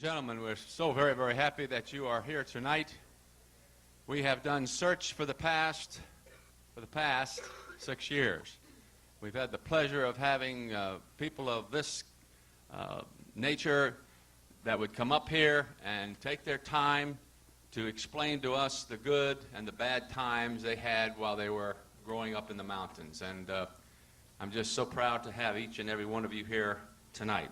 Gentlemen, we're so very, very happy that you are here tonight. We have done search for the past 6 years. We've had the pleasure of having people of this nature that would come up here and take their time to explain to us the good and the bad times they had while they were growing up in the mountains. And I'm just so proud to have each and every one of you here tonight.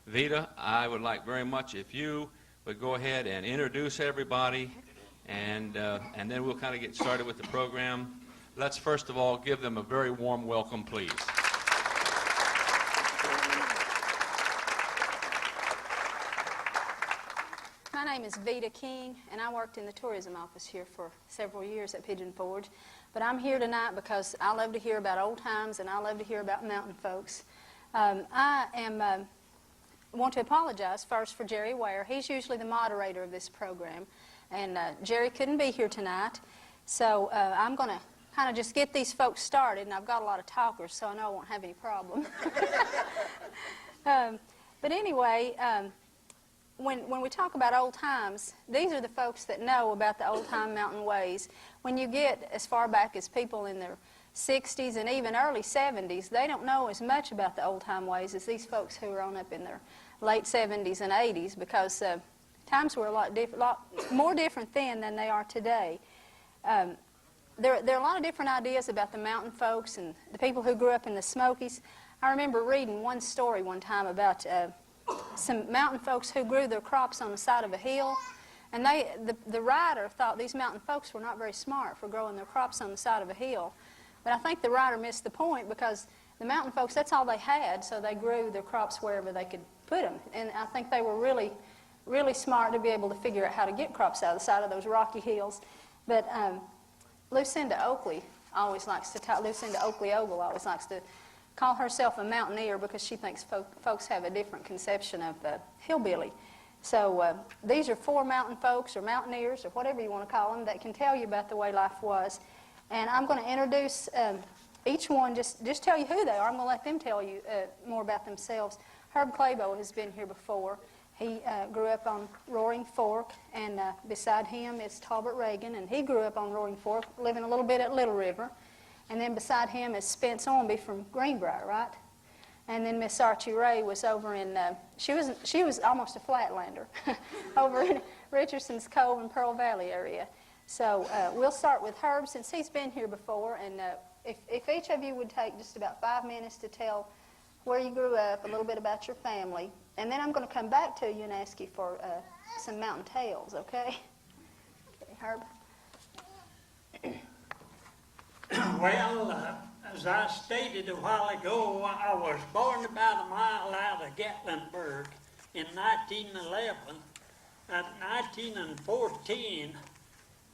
Veta, I would like very much if you would go ahead and introduce everybody, and then we'll kind of get started with the program. Let's first of all give them a very warm welcome, please. My name is Veta King, and I worked in the tourism office here for several years at Pigeon Forge. But I'm here tonight because I love to hear about old times, and I love to hear about mountain folks. I want to apologize first for Jerry Ware. He's usually the moderator of this program, and Jerry couldn't be here tonight. So I'm going to kind of just get these folks started, and I've got a lot of talkers, so I know I won't have any problem. But anyway, when we talk about old times, these are the folks that know about the old-time mountain ways. When you get as far back as people in their 60s and even early 70s, they don't know as much about the old-time ways as these folks who are on up in their late 70s and 80s, because times were a lot more different then than they are today. There are a lot of different ideas about the mountain folks and the people who grew up in the Smokies. I remember reading one story one time about some mountain folks who grew their crops on the side of a hill, and the writer thought these mountain folks were not very smart for growing their crops on the side of a hill. But I think the writer missed the point, because the mountain folks, that's all they had, so they grew their crops wherever they could put them. And I think they were really, really smart to be able to figure out how to get crops out of the side of those rocky hills. But Lucinda Oakley always likes to talk, Lucinda Oakley Ogle always likes to call herself a mountaineer, because she thinks folks have a different conception of hillbilly. So these are four mountain folks, or mountaineers, or whatever you want to call them, that can tell you about the way life was. And I'm going to introduce each one, just tell you who they are. I'm going to let them tell you more about themselves. Herb Clabo has been here before. He grew up on Roaring Fork, and beside him is Tolbert Reagan, and he grew up on Roaring Fork, living a little bit at Little River. And then beside him is Spence Owenby from Greenbrier, right? And then Miss Archie Ray was over in, she was almost a flatlander, over in Richardson's Cove and Pearl Valley area. So we'll start with Herb, since he's been here before, and if each of you would take just about 5 minutes to tell where you grew up, a little bit about your family, and then I'm going to come back to you and ask you for some mountain tales, okay? Okay, Herb. Well, as I stated a while ago, I was born about a mile out of Gatlinburg in 1911. At 1914,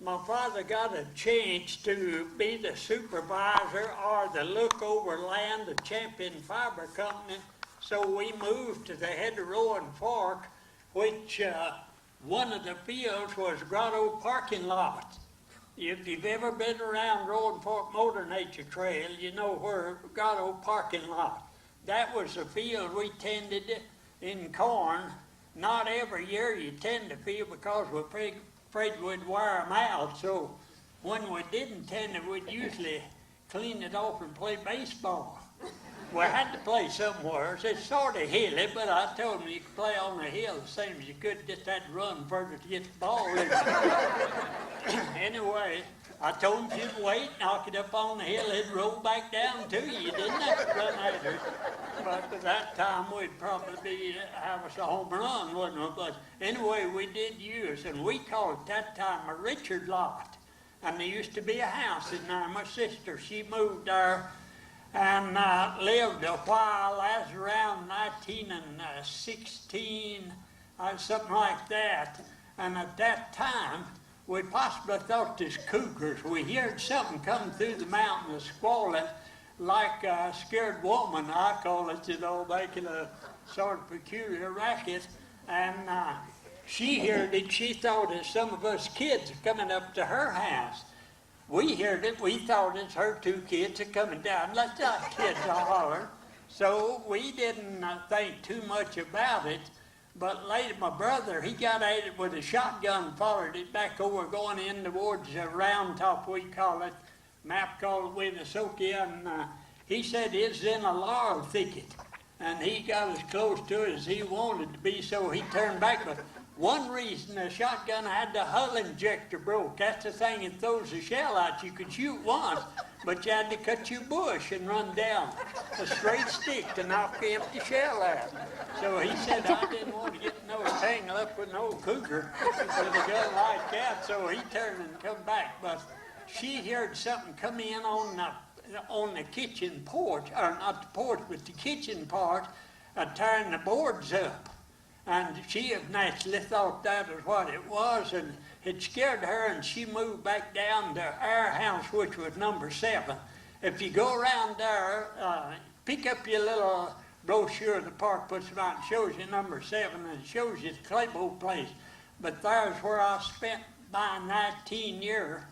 my father got a chance to be the supervisor or the look-over land of Champion Fiber Company, so we moved to the head of Roaring Fork, which one of the fields was Grotto parking lot. If you've ever been around Roaring Fork Motor Nature Trail, you know where Grotto parking lot. That was the field we tended in corn. Not every year you tend the field, because we're afraid we'd wear them out. So when we didn't tend it, we'd usually clean it off and play baseball. We had to play somewhere. It's sort of hilly, but I told them you could play on the hill the same as you could, just had to run further to get the ball in. Anyway, I told them you'd wait, knock it up on the hill, it'd roll back down to you. You didn't have to run at it. But at that time, we'd probably have us a home run, wouldn't we? But anyway, we did use, and we called it that time a Richard lot. And there used to be a house in there. My sister, she moved there and lived a while. That was around 1916, something like that. And at that time, we possibly thought this cougars. We heard something coming through the mountain, squalling like a scared woman, I call it, you know, making a sort of peculiar racket. And she heard it. She thought it was some of us kids coming up to her house. We heard it. We thought it's her two kids are coming down. Let's not kids all holler. So we didn't think too much about it. But later, my brother, he got at it with a shotgun, followed it back over, going in towards the round top, we call it, map called with the Sokia, and he said it's in a laurel thicket. And he got as close to it as he wanted to be, so he turned back. But one reason the shotgun had the hull injector broke. That's the thing, it throws the shell out. You could shoot once, but you had to cut your bush and run down a straight stick to knock the empty shell out. So he said, I didn't want to get no tangle up with no cougar with a gun like that, so he turned and come back. But she heard something come in on the kitchen porch, or not the porch, but the kitchen part, tearing the boards up. And she naturally thought that was what it was, and it scared her, and she moved back down to our house, which was number 7. If you go around there, pick up your little brochure the park puts out, and shows you number 7, and it shows you the Clabo place. But there's where I spent my 19 years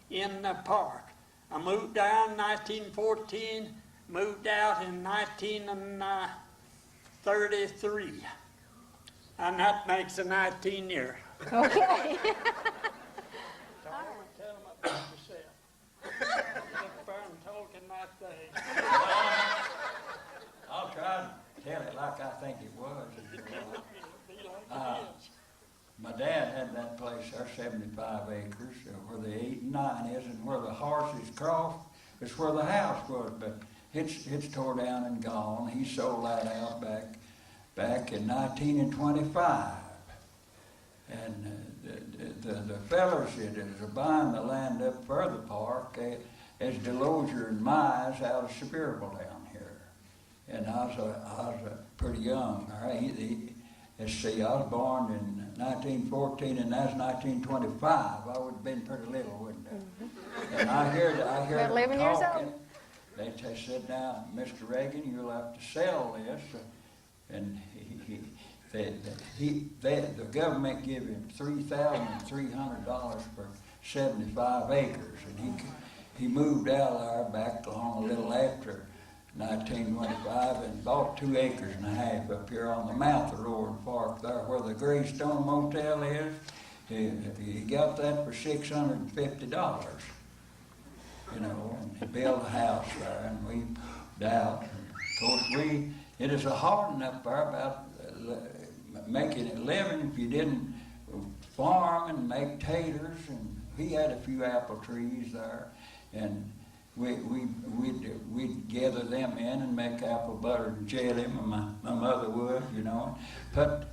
in the park. I moved down in 1914, moved out in 1933. And that makes a 19 year. Okay. So I want to tell them about myself. Look there and talking that thing. I'll try to tell it like I think it was. Be like it is. My dad had that place there, 75 acres, where the 8 and 9 is, and where the horses crossed is where the house was, but it's tore down and gone. He sold that out back in 1925. And the fellas that is buying the land up further park, is Delosier and Mize out of Sevierville down here. And I was pretty young. All right? Let's see, I was born in 1914, and that's 1925. I would have been pretty little, wouldn't I? Mm-hmm. And I heard About them 11 years talking. old. They just said, now, Mr. Reagan, you'll have to sell this. And the government gave him $3,300 for 75 acres. And he moved out of there back along a little after 1925 and bought 2 acres and a half up here on the mouth of Roaring Fork there where the Greystone Motel is. He got that for $650, you know, and he built a house there, and we moved out. And of course, it is a hard enough there about making a living if you didn't farm and make taters, and he had a few apple trees there, and we'd gather them in and make apple butter and jelly, my mother would, you know, put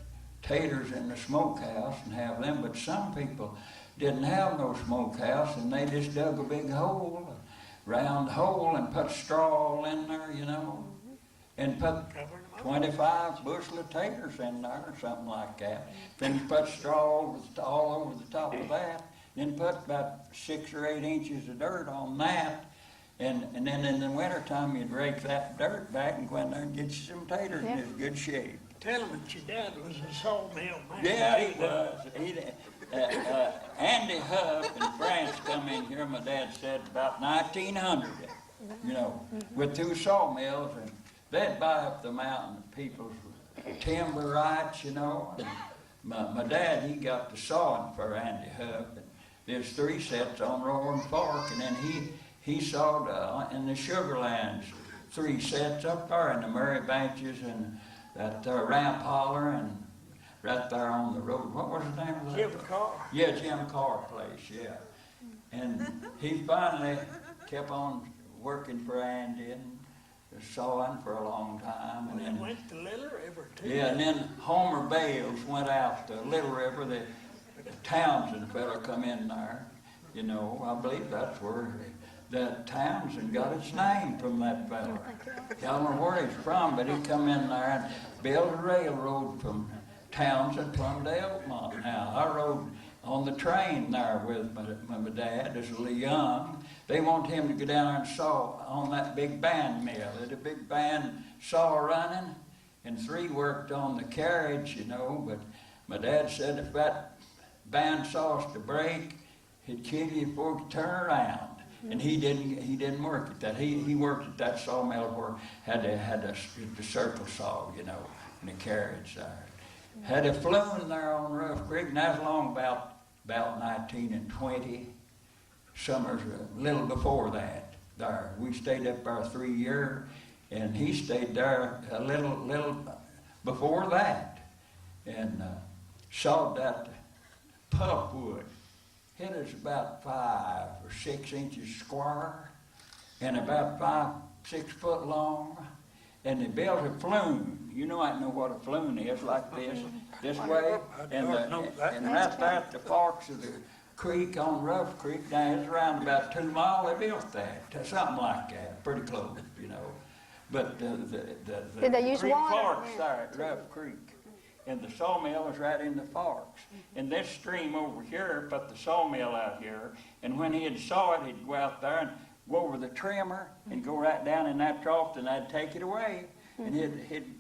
taters in the smokehouse and have them. But some people didn't have no smokehouse, and they just dug a big hole, a round hole, and put straw in there, you know, and put 25 bushel of taters in there or something like that. Then put straw all over the top of that, then put about 6 or 8 inches of dirt on that. And then in the wintertime, you'd rake that dirt back and go in there and get you some taters in his good shape. Tell him that your dad was a sawmill man. Yeah, he was. Andy Huff and France come in here, my dad said, about 1900, you know, with 2 sawmills, and they'd buy up the mountain people's timber rights, you know. And my dad, he got the sawing for Andy Huff, and there's 3 sets on Roaring Fork, and then he sawed in the Sugar Lands 3 sets up there in the Murray Benches and that Ramp Holler and right there on the road. What was the name of that? Jim Carr. Yeah, Jim Carr place, yeah. And he finally kept on working for Andy and sawing for a long time. And then went to Little River too. Yeah, and then Homer Bales went out to Little River. The Townsend fella come in there. You know, I believe that's where that Townsend got its name from that fella. I don't know where he's from, but he come in there and built a railroad from Townsend plumb to Elmont. Now, I rode on the train there with my dad as a little young. They want him to go down there and saw on that big band mill. There's a big band saw running, and 3 worked on the carriage, you know, but my dad said if that band saw was to break, he'd kill you before you turn around. And he didn't work at that. He worked at that sawmill where had the circle saw, you know, and the carriage there. Had a flume there on Rough Creek, and that was along about 19 and 20. Summers a little before that. There, we stayed up there 3 years, and he stayed there a little before that, and sawed that pulpwood. It was about 5 or 6 inches square, and about 5-6 foot long. And they built a flume. You know, I know what a flume is, like this way. And right there at the forks of the creek on Rough Creek, now it's around about 2 miles, they built that. Something like that, pretty close, you know. But Did they use creek water? forks there at Rough Creek. And the sawmill was right in the forks. And this stream over here put the sawmill out here. And when he'd saw it, he'd go out there and go over the trimmer and go right down in that trough, and I'd take it away. And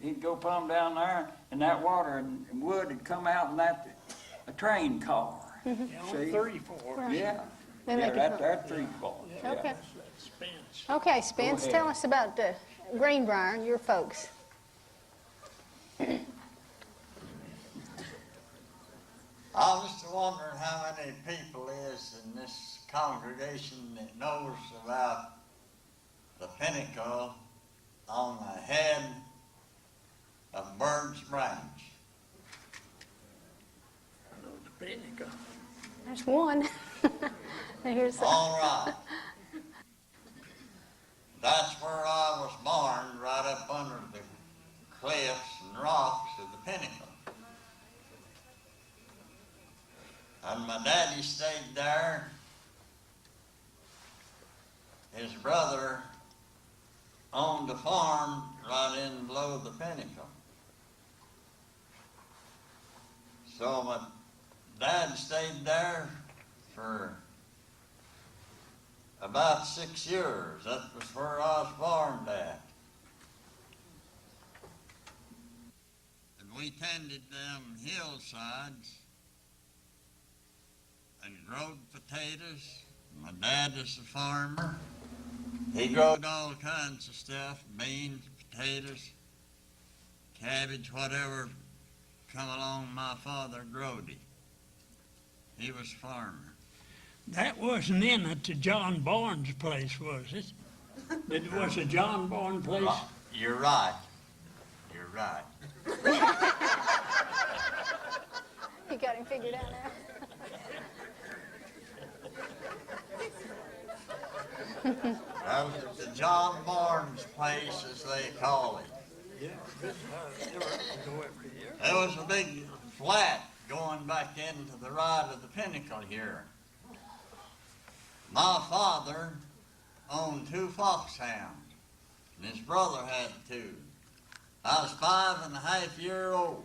he'd go plumb down there, and that water and wood would come out in that a train car. See? 34. Yeah. Then they Yeah, could right put- there at 3-4. Yeah. Okay. Spence. Okay, Spence, ahead. tell us about Greenbrier and your folks. I was just wondering how many people is in this congregation that knows about the pinnacle on the head of Bird's Branch. I know the Pinnacle. There's one. And here's All right. That's where I was born, right up under the cliffs and rocks of the pinnacle. And my daddy stayed there. His brother owned a farm right in below the pinnacle. So my dad stayed there for about 6 years. That was where I was born at. And we tended them hillsides and growed potatoes. My dad is a farmer. He growed all kinds of stuff, beans, potatoes, cabbage, whatever come along, my father growed it. He was a farmer. That wasn't in at the John Barnes place, was it? It was a John Barnes place? You're right. You're right. You got him figured out now. That was the John Barnes place, as they call it. Yeah, go every year. There was a big flat going back into the right of the pinnacle here. My father owned 2 foxhounds, and his brother had 2. I was 5.5 years old.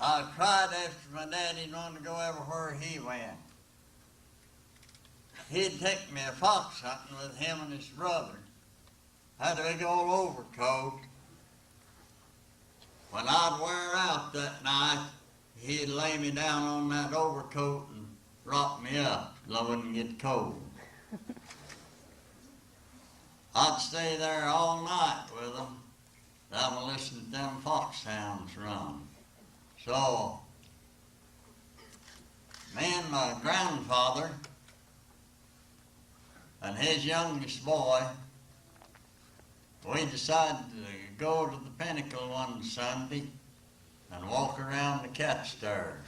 I cried after my daddy wanted to go everywhere he went. He'd take me a fox hunting with him and his brother. Had a big old overcoat. When I'd wear out that night, he'd lay me down on that overcoat and rock me up so I wouldn't get cold. I'd stay there all night with them. I would listen to them foxhounds run. So, me and my grandfather and his youngest boy, we decided to go to the pinnacle one Sunday and walk around the cat stairs.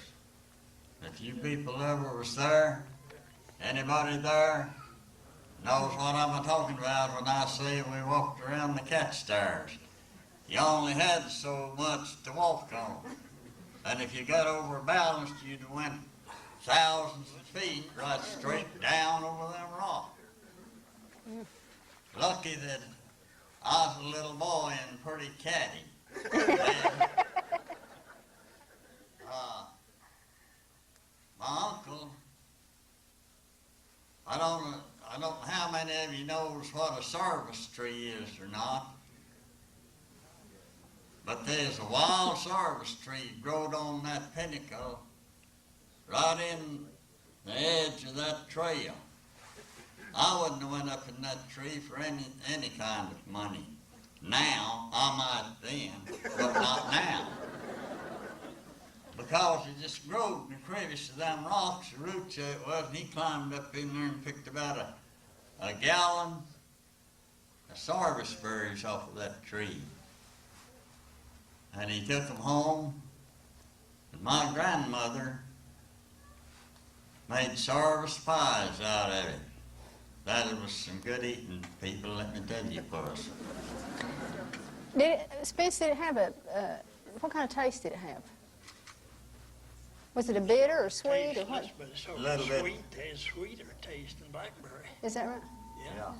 If you people ever was there, anybody there knows what I'm talking about when I say we walked around the cat stairs. You only had so much to walk on. And if you got overbalanced, you'd went thousands of feet right straight down over them rocks. Lucky that I was a little boy and pretty catty. And, my uncle, I don't know how many of you knows what a service tree is or not, but there's a wild service tree growed on that pinnacle right in the edge of that trail. I wouldn't have went up in that tree for any kind of money. Now, I might then, but not now. because it just growed in the crevice of them rocks, the roots of it was, and he climbed up in there and picked about a gallon of sarvice berries off of that tree. And he took them home, and my grandmother made sarvice pies out of it. That was some good eating, people, let me tell you, was. Spence, did it have what kind of taste did it have? Was it a bitter or sweet or what? Tasteless, but it's so Little bit. sweet, it has sweeter taste than blackberry. Is that right? Yeah.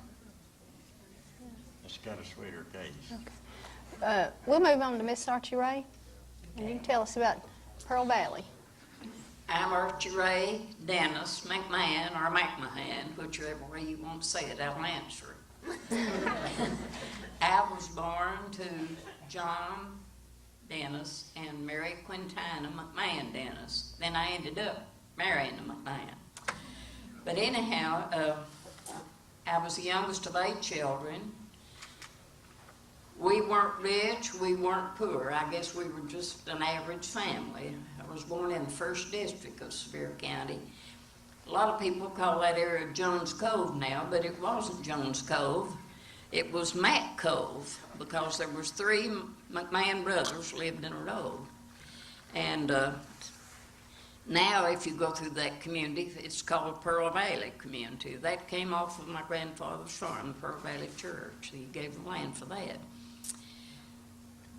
It's got a sweeter taste. We'll move on to Miss Archie Ray, and you can tell us about Pearl Valley. I'm Archie Ray, Dennis, McMahan, or McMahan, whichever way you want to say it, I'll answer it. I was born to John Dennis and Mary Quintina McMahon Dennis. Then I ended up marrying a McMahon. But anyhow, I was the youngest of 8 children. We weren't rich, we weren't poor. I guess we were just an average family. I was born in the 1st District of Sevier County. A lot of people call that area Jones Cove now, but it wasn't Jones Cove. It was Mac Cove, because there was 3 McMahon brothers lived in a row. And now if you go through that community, it's called Pearl Valley Community. That came off of my grandfather's farm, Pearl Valley Church. He gave the land for that.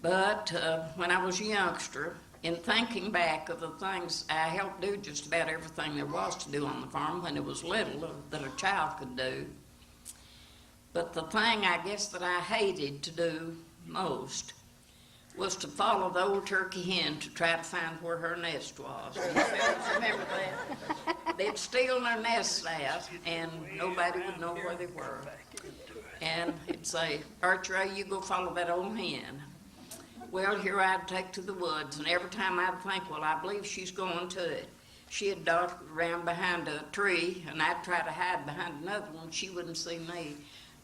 But when I was a youngster, in thinking back of the things, I helped do just about everything there was to do on the farm when it was little that a child could do. But the thing I guess that I hated to do most was to follow the old turkey hen to try to find where her nest was. Remember that? They'd steal their nests out, and nobody would know where they were. And it'd say, Archie, you go follow that old hen. Well, here I'd take to the woods, and every time I'd think, well, I believe she's going to it, she'd dart around behind a tree, and I'd try to hide behind another one. She wouldn't see me.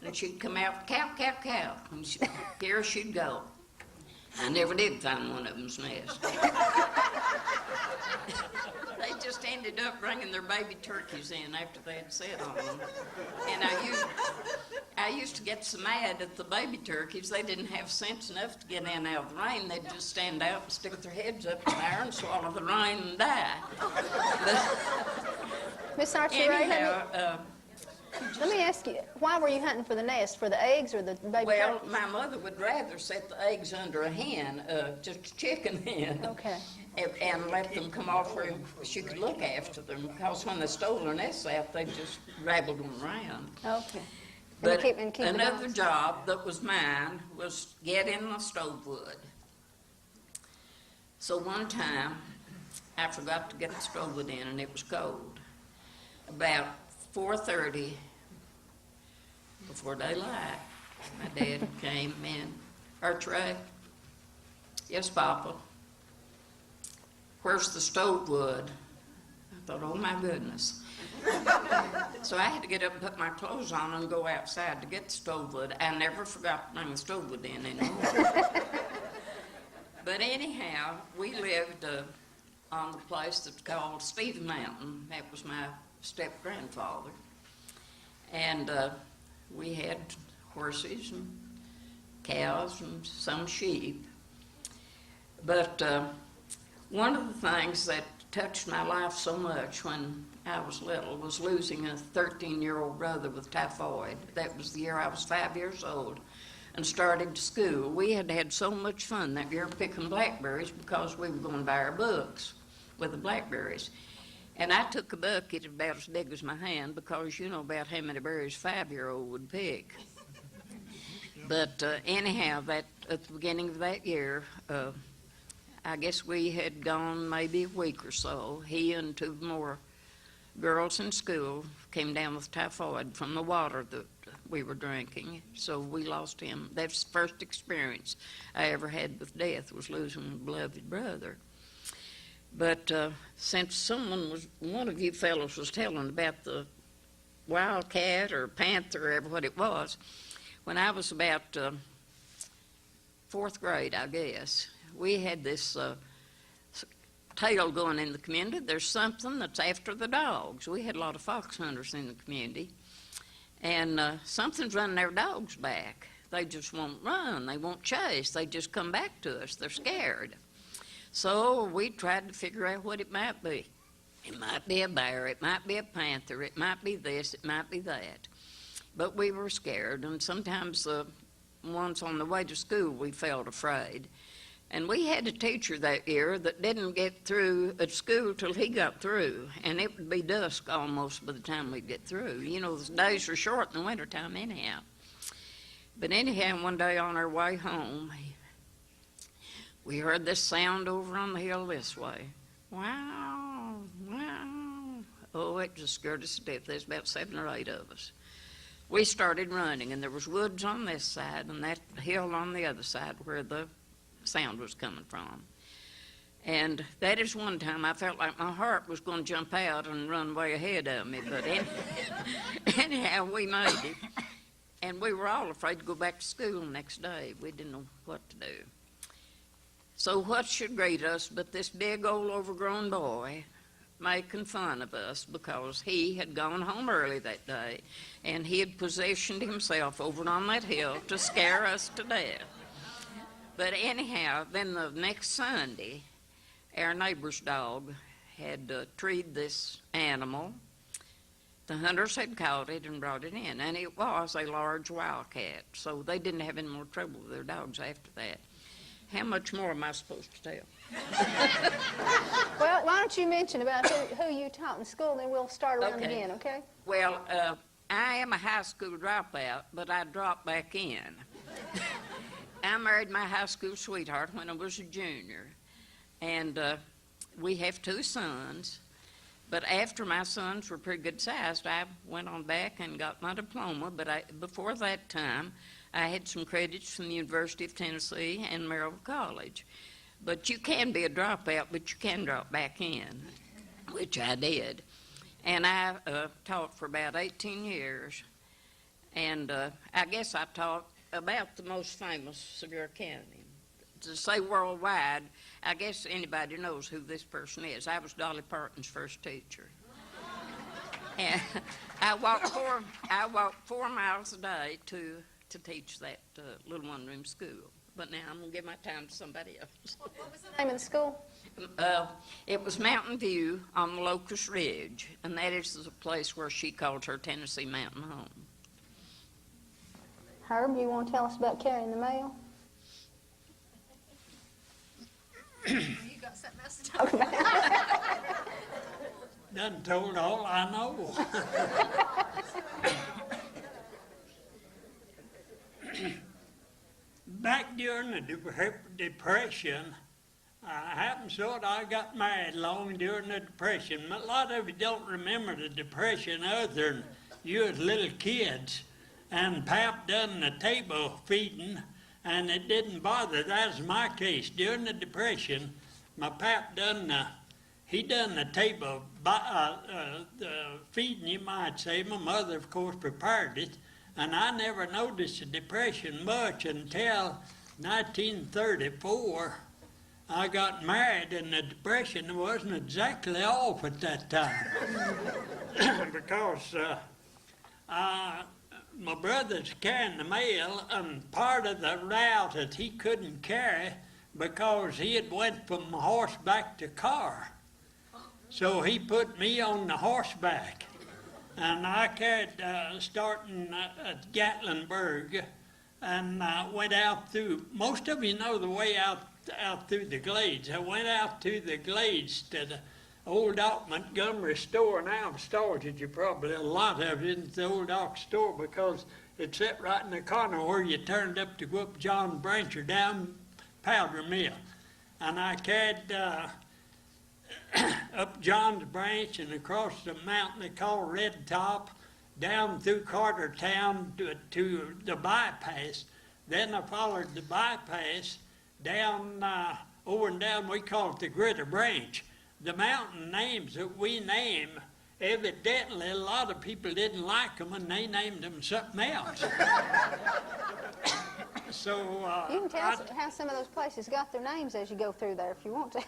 And she'd come out, cow, cow, cow, and here she'd go. I never did find one of them's nest. They just ended up bringing their baby turkeys in after they had set on them. And I used to get so mad at the baby turkeys, they didn't have sense enough to get in out of the rain. They'd just stand out and stick their heads up in there and swallow the rain and die. Miss Archie Ray, Anyhow, let me ask you, why were you hunting for the nest? For the eggs or the baby well, turkeys? my mother would rather set the eggs under a hen, just a chicken hen. Okay. And let them come off where she could look after them, because when they stole their nests out, they just rabbled them around. Okay. But And keep another job that was mine was get in the stove wood. So one time, I forgot to get the stove wood in, and it was cold. About 4:30, before daylight, my dad came in. Archie, yes, Papa. Where's the stove wood? I thought, oh my goodness. So I had to get up and put my clothes on and go outside to get the stove wood. I never forgot to bring the stove wood in anymore. But anyhow, we lived on the place that's called Stevie Mountain. That was my step-grandfather. And we had horses and cows and some sheep. But one of the things that touched my life so much when I was little was losing a 13-year-old brother with typhoid. That was the year I was 5 years old and started school. We had had so much fun that year picking blackberries because we were going to buy our books with the blackberries. And I took a bucket about as big as my hand because you know about how many berries a 5-year-old would pick. But anyhow, that at the beginning of that year, I guess we had gone maybe a week or so. He and 2 more girls in school came down with typhoid from the water that we were drinking, so we lost him. That's the first experience I ever had with death, was losing a beloved brother. But since one of you fellows was telling about the wildcat or panther or what it was, when I was about 4th grade, I guess, we had this tale going in the community. There's something that's after the dogs. We had a lot of fox hunters in the community, and something's running their dogs back. They just won't run. They won't chase. They just come back to us. They're scared. So we tried to figure out what it might be. It might be a bear. It might be a panther. It might be this. It might be that. But we were scared, and sometimes once on the way to school we felt afraid. And we had a teacher that year that didn't get through at school till he got through, and it would be dusk almost by the time we'd get through. You know, the days are short in the wintertime anyhow. But anyhow, one day on our way home, we heard this sound over on the hill this way. Wow, wow. Oh, it just scared us to death. There's about 7 or 8 of us. We started running, and there was woods on this side and that hill on the other side where the sound was coming from. And that is one time I felt like my heart was going to jump out and run way ahead of me. But anyhow, we made it. And we were all afraid to go back to school the next day. We didn't know what to do. So what should greet us but this big old overgrown boy making fun of us because he had gone home early that day and he had positioned himself over on that hill to scare us to death. But anyhow, then the next Sunday, our neighbor's dog had treed this animal. The hunters had caught it and brought it in, and it was a large wildcat, so they didn't have any more trouble with their dogs after that. How much more am I supposed to tell? Well, why don't you mention about who you taught in school, then we'll start around Okay. again, okay? Well, I am a high school dropout, but I dropped back in. I married my high school sweetheart when I was a junior, and we have 2 sons. But after my sons were pretty good sized, I went on back and got my diploma. But before that time, I had some credits from the University of Tennessee and Merrill College. But you can be a dropout, but you can drop back in, which I did. And I taught for about 18 years. And I guess I taught about the most famous of your county. To say worldwide, I guess anybody knows who this person is. I was Dolly Parton's first teacher. And I walked 4 miles a day to teach that little one-room school. But now I'm going to give my time to somebody else. What was the name of the school? It was Mountain View on the Locust Ridge, and that is the place where she called her Tennessee mountain home. Herb, you want to tell us about carrying the mail? You got something else to talk about? Done told all I know. Back during the Depression, I got married long during the Depression. A lot of you don't remember the Depression other than you as little kids. And Pap done the table feeding, and it didn't bother. That was my case. During the Depression, my Pap done the table feeding, you might say. My mother, of course, prepared it. And I never noticed the Depression much until 1934. I got married, and the Depression wasn't exactly off at that time. Because my brother's carrying the mail, and part of the route that he couldn't carry because he had went from horseback to car. So he put me on the horseback. And I carried, starting at Gatlinburg, and went out through, most of you know the way out through the glades. I went out through the glades to the old Doc Montgomery store. Now I've started you probably a lot of it in the old Doc store because it's set right in the corner where you turned up to go up John Branch or down Powder Mill. And I carried up John's Branch and across the mountain they call Red Top, down through Cartertown to the bypass. Then I followed the bypass down, over and down, we call it the Gritter Branch. The mountain names that we name, evidently a lot of people didn't like them and they named them something else. So You can tell us how some of those places got their names as you go through there if you want to.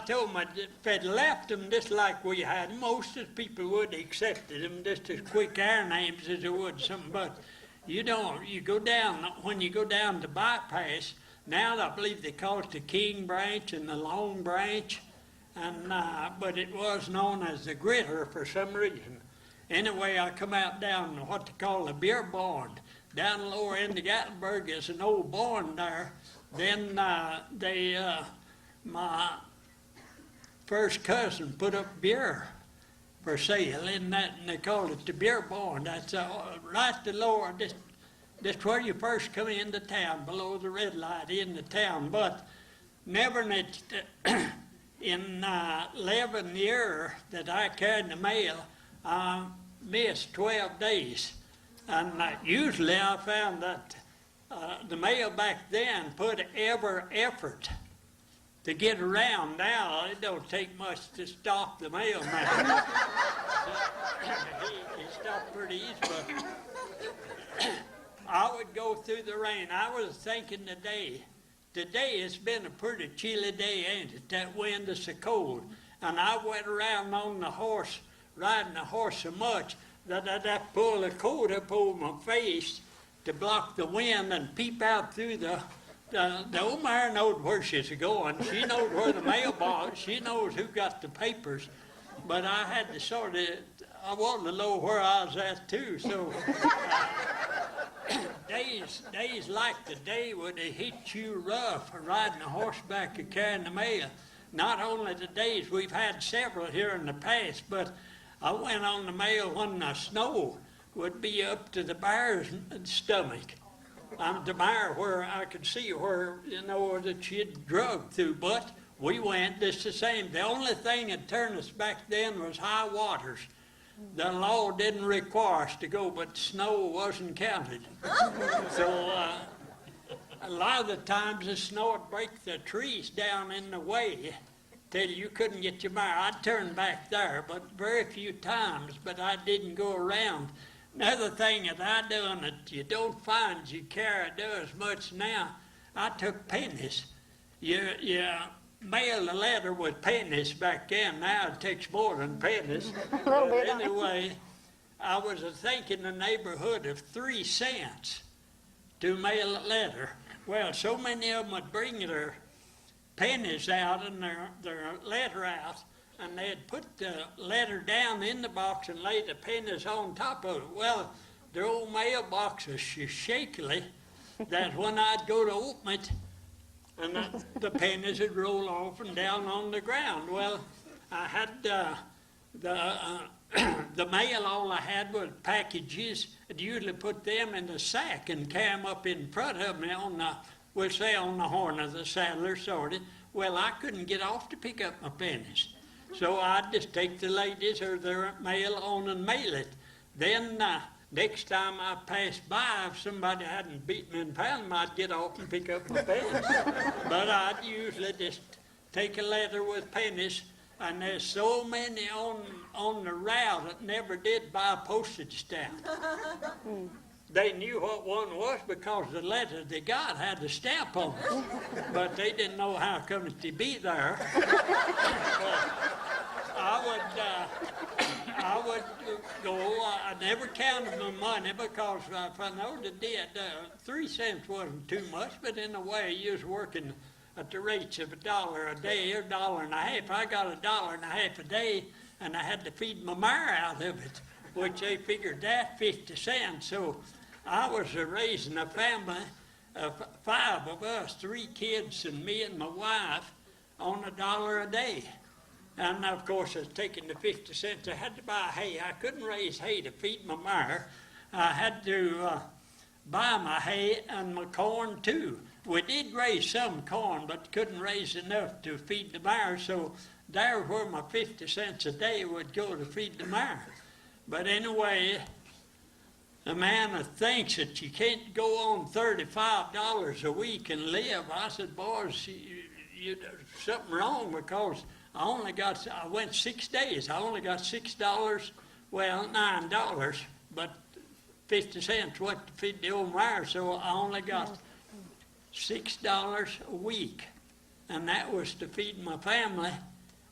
told them if they'd left them just like we had them, most of the people would have accepted them just as quick our names as they would something. But you don't. You go down, when you go down the bypass, now I believe they call it the King Branch and the Long Branch, and but it was known as the Gritter for some reason. Anyway, I come out down to what they call the beer barn. Down the lower end of Gatlinburg is an old barn there. Then my first cousin put up beer for sale in that, and they called it the beer barn. That's right the lower, just where you first come into town, below the red light into town. But never in 11 years that I carried the mail, I missed 12 days. And usually I found that the mail back then put every effort to get around. Now it don't take much to stop the mailman. He stopped pretty easy, but I would go through the rain. I was thinking today it's been a pretty chilly day, ain't it? That wind is so cold. And I went around on the horse, riding the horse so much that I'd have to pull the coat up over my face to block the wind and peep out through the old mare knows where she's going. She knows where the mailbox, she knows who got the papers. But I had to sort of, I wanted to know where I was at too. So days like today would have hit you rough riding a horseback and carrying the mail. Not only the days, we've had several here in the past, but I went on the mail when the snow would be up to the bear's stomach. The bear where I could see where, that she'd drug through, but we went just the same. The only thing that turned us back then was high waters. The law didn't require us to go, but snow wasn't counted. So a lot of the times the snow would break the trees down in the way till you couldn't get your mare. I'd turn back there, but very few times, but I didn't go around. Another thing that I done that you don't find you carry do as much now, I took pennies. You mail a letter with pennies back then. Now it takes more than pennies. But anyway, I was thinking the neighborhood of 3 cents to mail a letter. Well, so many of them would bring their pennies out and their letter out, and they'd put the letter down in the box and lay the pennies on top of it. Well, their old mailbox was so shakily that when I'd go to open it, and the pennies would roll off and down on the ground. Well, I had the mail, all I had was packages. I'd usually put them in the sack and carry them up in front of me on the horn of the saddler, sorted. Well, I couldn't get off to pick up my pennies. So I'd just take the ladies or their mail on and mail it. Then next time I passed by, if somebody hadn't beat me and found them, I'd get off and pick up my pennies. But I'd usually just take a letter with pennies, and there's so many on the route that never did buy a postage stamp. They knew what one was because the letter they got had the stamp on it, but they didn't know how come to be there. I would go. I never counted my money because if I know they did, 3 cents wasn't too much, but in a way you was working at the rates of $1 a day or $1.50. I got $1.50 a day, and I had to feed my mare out of it, which they figured that 50 cents. So I was raising a family of 5 of us, 3 kids and me and my wife, on $1 a day. And of course, I was taking the 50 cents. I had to buy hay. I couldn't raise hay to feed my mare. I had to buy my hay and my corn too. We did raise some corn, but couldn't raise enough to feed the mare. So there where my 50 cents a day would go to feed the mare. But anyway, a man that thinks that you can't go on $35 a week and live, I said, boys, there's something wrong because I went 6 days. I only got $6, well, $9, but 50 cents what to feed the old mare, so I only got $6 a week. and that was to feed my family.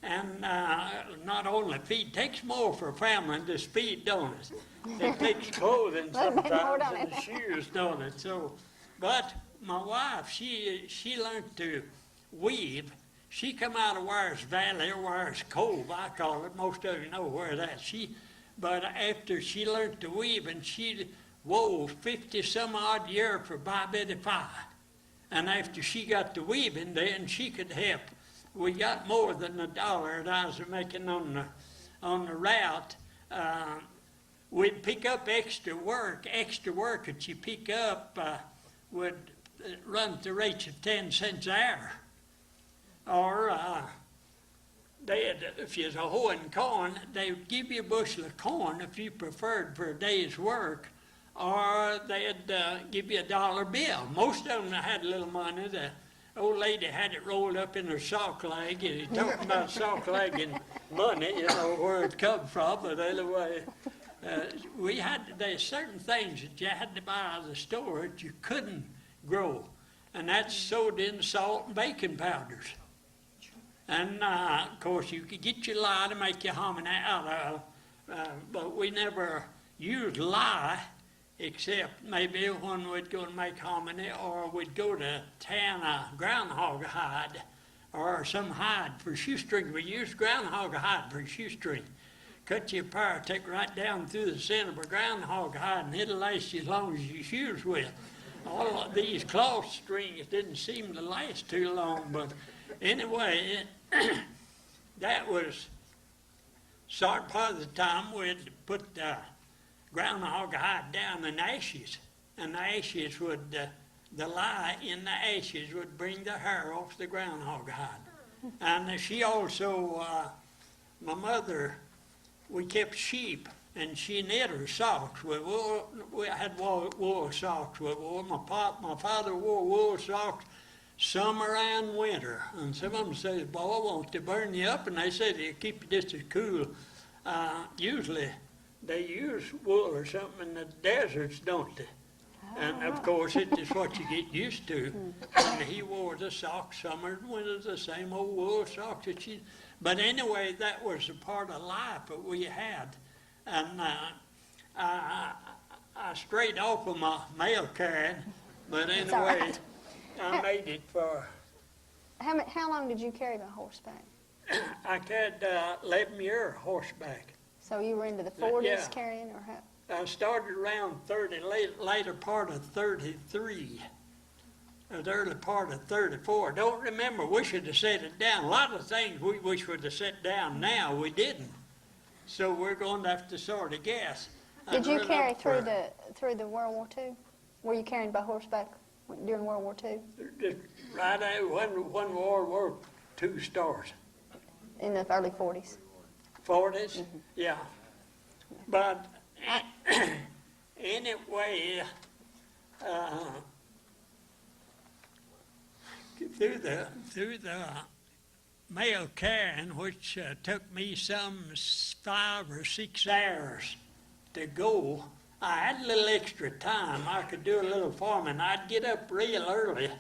And not only feed, takes more for a family than just feed, don't it? It takes clothing Little bit more, sometimes don't and it? shoes, don't it? So, but my wife, she learned to weave. She come out of Wires Valley or Wires Cove, I call it. Most of you know where that's. But after she learned to weave, and she wove 50-some odd year for Bob 85. And after she got to weaving, then she could help. We got more than $1 that I was making on the route. We'd pick up extra work that you pick up would run at the rates of 10 cents an hour. Or if you're hoeing corn, they would give you a bushel of corn if you preferred for a day's work, or they'd give you $1 bill. Most of them had a little money. The old lady had it rolled up in her sock leg, and you're talking about sock leg and money, you know, where it come from, but anyway, there's certain things that you had to buy out of the store that you couldn't grow, and that's sewed in salt and baking powders. And of course, you could get your lye to make your hominy out of, but we never used lye, except maybe when we'd go and make hominy, or we'd go to tan a groundhog hide or some hide for shoestring. We used groundhog hide for shoestring. Cut you a pair, take right down through the center of a groundhog hide, and it'll last you as long as your shoes will. All of these cloth strings didn't seem to last too long, but anyway, that was sort part of the time we'd put the groundhog hide down in ashes, and the ashes would, the lye in the ashes would bring the hair off the groundhog hide. And she also, my mother, we kept sheep, and she knit her socks with wool. We had wool socks with wool. My father wore wool socks summer and winter, and some of them said, "Boy, won't they burn you up?" And they said they keep you just as cool. Usually, they use wool or something in the deserts, don't they? And of course, it is what you get used to. And he wore the socks summer and winter, the same old wool socks that she. But anyway, that was a part of life that we had. And I strayed off of my mail carrying, but It's all anyway, right. I made it for. How long did you carry by horseback? I carried 11 years horseback. So you were into the 40s Yeah. carrying, or how? I started around 30, later part of 33, the early part of 34. Don't remember, we should have set it down. A lot of things we wish we'd have set down now, we didn't. So we're going to have to sort of guess. Did you carry through the World War II? Were you carrying by horseback during World War II? Just right out when World War II starts. In the early 40s? 40s? Yeah. But anyway, through the mail carrying, which took me some 5 or 6 hours to go, I had a little extra time. I could do a little farming. I'd get up real early,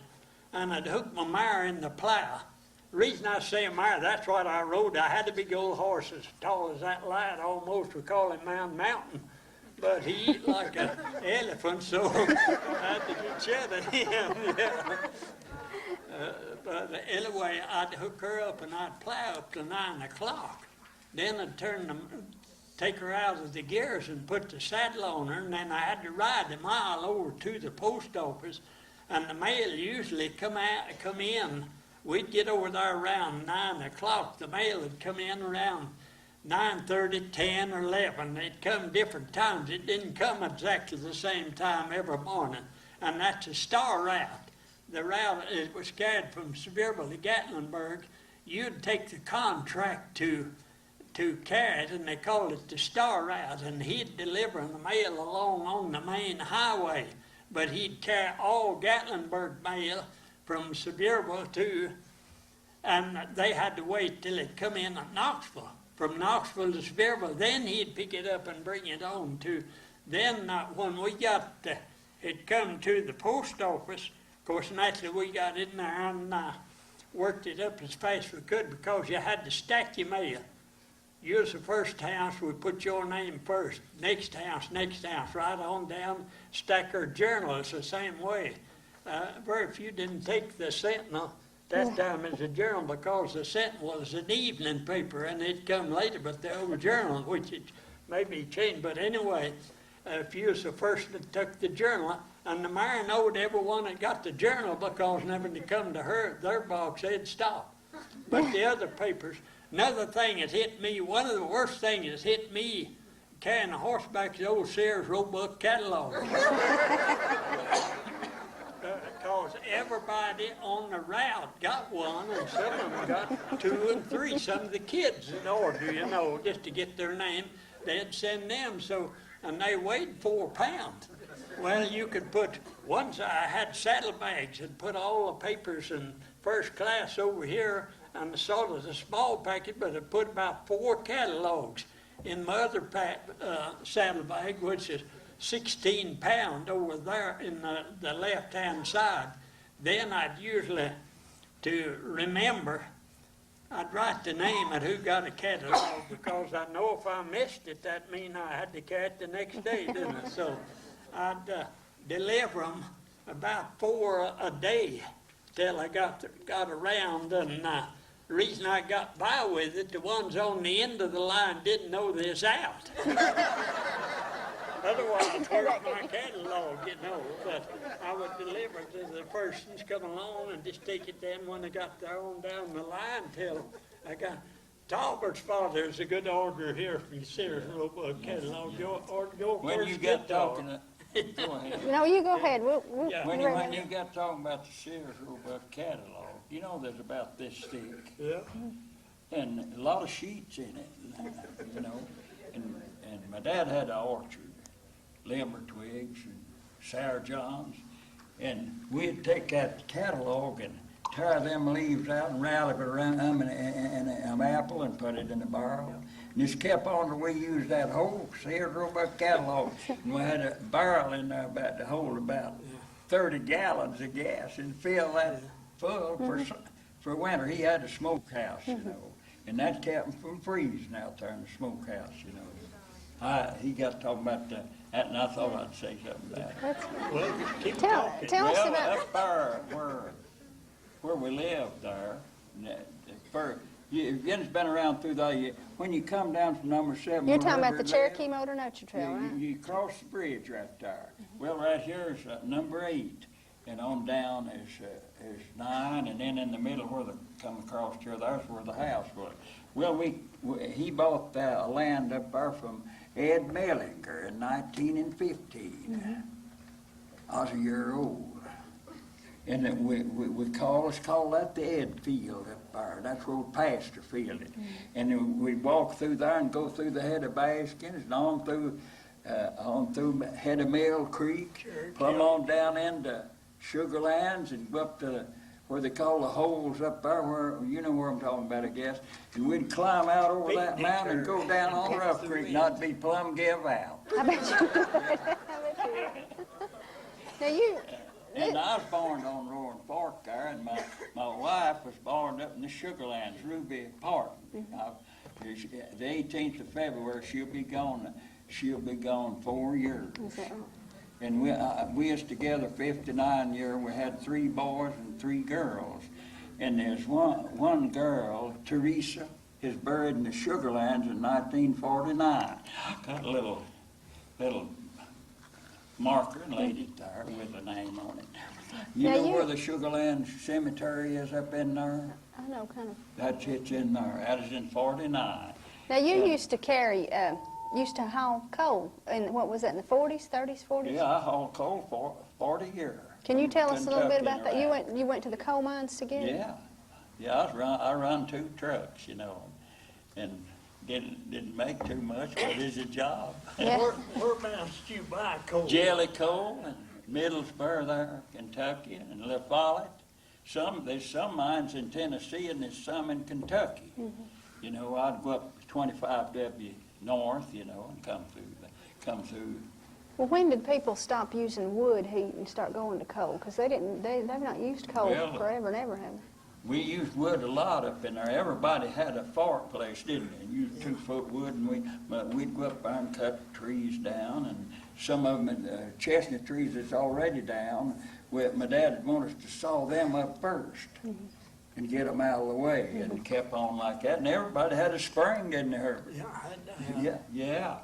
and I'd hook my mare in the plow. The reason I say a mare, that's what I rode. I had a big old horse as tall as that lad, almost. We call him Mountain. But he eat like an elephant, so I had to get shut at him. Yeah. But anyway, I'd hook her up and I'd plow up to 9 o'clock. Then I'd take her out of the gears and put the saddle on her, and then I had to ride a mile over to the post office, and the mail usually come in. We'd get over there around 9 o'clock. The mail would come in around 9:30, 10, or 11. It'd come different times. It didn't come exactly the same time every morning, and that's a star route. The route it was carried from Sevierville to Gatlinburg. You'd take the contract to carry it, and they called it the star route, and he'd deliver the mail along on the main highway, but he'd carry all Gatlinburg mail from Sevierville to, and they had to wait till it come in at Knoxville. From Knoxville to Sevierville, then he'd pick it up and bring it on to, then when we got, it come to the post office, of course, naturally we got in there, and worked it up as fast as we could because you had to stack your mail. You was the first house, we put your name first. Next house, right on down. Stack our journals the same way. Very few didn't take the Sentinel that time as a journal because the Sentinel was an evening paper and it come later, but the old journal, which it maybe changed, but anyway, if you was the first that took the journal, and the mayor knowed everyone that got the journal because never to come to her, their box, they'd stop. But the other papers, another thing that hit me, one of the worst things that hit me carrying a horseback is old Sears Roebuck catalog. Because everybody on the route got one, and some of them got 2 and 3. Some of the kids in order, you know, just to get their name, they'd send them. So, and they weighed 4 pounds. Well, you could put, once I had saddlebags and put all the papers in first class over here, and sort of a small packet, but I put about 4 catalogs in my other saddlebag, which is 16 pound over there in the left-hand side. Then I'd usually, to remember, I'd write the name of who got a catalog because I know if I missed it, that mean I had to carry it the next day, didn't I? So I'd deliver them about 4 a day till I got around, and the reason I got by with it, the ones on the end of the line didn't know this out. Otherwise, I'd hurt my catalog, you know, but I would deliver it to the persons come along and just take it then when they got there on down the line till I got. Tolbert's father is a good order here from Sears Roebuck catalog. Your When you first get guitar. talking, go ahead. No, you go ahead. We'll Yeah. When you got talking about the Sears Roebuck catalog, you know there's about this thick, Yeah. and a lot of sheets in it, you know. And my dad had an orchard, limber twigs and sour johns, and we'd take that catalog and tear them leaves out and rattle it around an apple and put it in a barrel. And just kept on till we used that whole Sears Roebuck catalog. And we had a barrel in there about to hold about 30 gallons of gas and fill that full for winter. He had a smokehouse, you know, and that kept him from freezing out there in the smokehouse, you know. He got talking about that, and I thought I'd say something about it. Well, keep Tell talking. us Well, about. up there where we lived there, It's been around through the, when you come down from number 7. You're talking about the wherever it Cherokee lives, Motor Nature Trail, right? you cross the bridge right there. Well, right here is number 8, and on down is 9, and then in the middle where they come across here, there's where the house was. Well, he bought land up there from Ed Mellinger in 1915. I was a year old. And then we call that the Ed Field up there. That's where we pasture field it. And then we'd walk through there and go through the head of Baskins and on through head of Mill Creek, plumb on down into Sugarlands and go up to where they call the holes up there, where you know where I'm talking about, I guess. And we'd climb out over that mountain and go down on Rough Creek, and I'd be plumb give out. I bet you would. I bet you would. Now And I was born on Roaring Fork there, and my wife was born up in the Sugarlands, Ruby Parton. The 18th of February, she'll be gone 4 years. Is that right? And we was together 59 years. We had 3 boys and 3 girls. And there's one girl, Teresa, is buried in the Sugarlands in 1949. Got a little marker and laid it there with a name on it. You Now know you- where the Sugarland Cemetery is up in there? I know, kind of. That's it's in there. That is in 49. Now, you used to haul coal, in, what was that, in the 40s, 30s, 40s? Yeah, I hauled coal for 40 years. Can you tell us a little bit Kentucky about that? and You went to the coal mines together? Yeah, I run 2 trucks, you know, and didn't make too much, but it's a job. Yeah. Whereabouts did you buy coal? Jellicoe and Middlesboro there, Kentucky, and La Follette. There's some mines in Tennessee and there's some in Kentucky. You know, I'd go up 25W north, you know, and come through. Well, when did people stop using wood heat and start going to coal? Because they've not used coal Well, forever and ever, have they? we used wood a lot up in there. Everybody had a fireplace, didn't they? Used 2-foot wood, and we'd go up there and cut trees down, and some of them, chestnut trees that's already down, my dad would want us to saw them up first and get them out of the way, and kept on like that. And everybody had a spring, didn't they, Herbert? Yeah, I had to have. Yeah.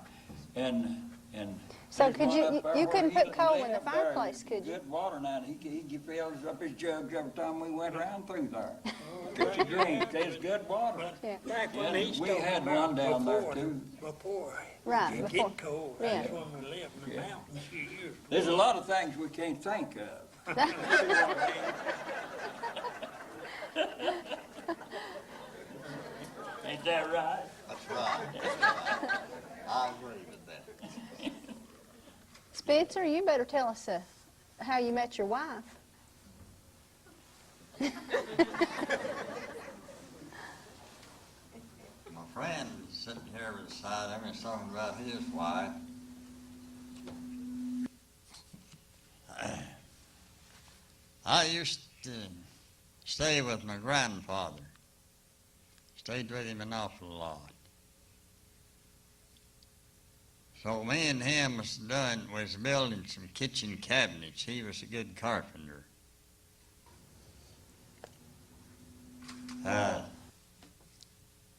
And So there's could one you- up there you where couldn't he put coal in the lived there, fireplace, could you? Good water now, and he fills up his jugs every time we went around through there. To drink, there's good water. Yeah. Back when Yeah, he's we talking had about one down there, before, too. Before Right, you before. get cold, Yeah. that's when we lived in the mountains a few years. There's a lot of things we can't think of. Ain't that right? That's right. That's right. I agree with that. Spencer, you better tell us how you met your wife. My friend is sitting here beside him, he's talking about his wife. I used to stay with my grandfather. Stayed with him an awful lot. So me and him was building some kitchen cabinets. He was a good carpenter.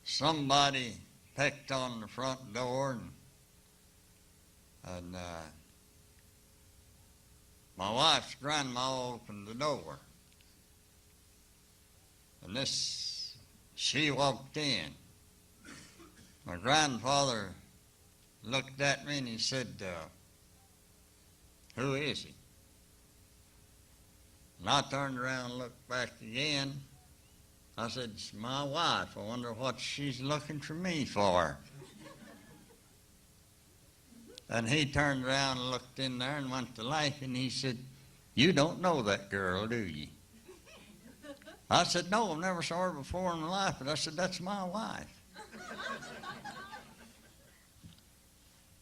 Somebody pecked on the front door, and my wife's grandma opened the door. And she walked in. My grandfather looked at me and he said, "Who is he?" And I turned around and looked back again. I said, "It's my wife. I wonder what she's looking for me for." And he turned around and looked in there and went to life, and he said, "You don't know that girl, do you?" I said, "No, I've never saw her before in my life," but I said, "That's my wife."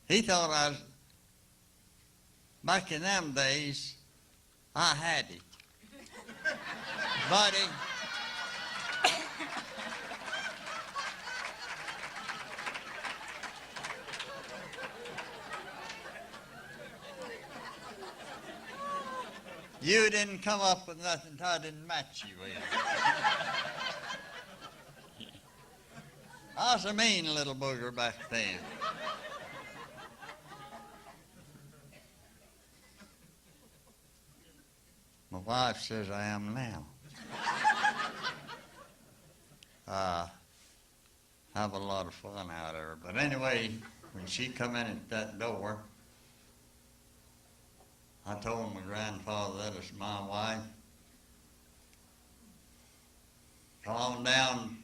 He thought I was, back in them days, I had it. Buddy, you didn't come up with nothing I didn't match you with. I was a mean little booger back then. My wife says I am now. Have a lot of fun out of her. But anyway, when she come in at that door, I told my grandfather that was my wife. Come on down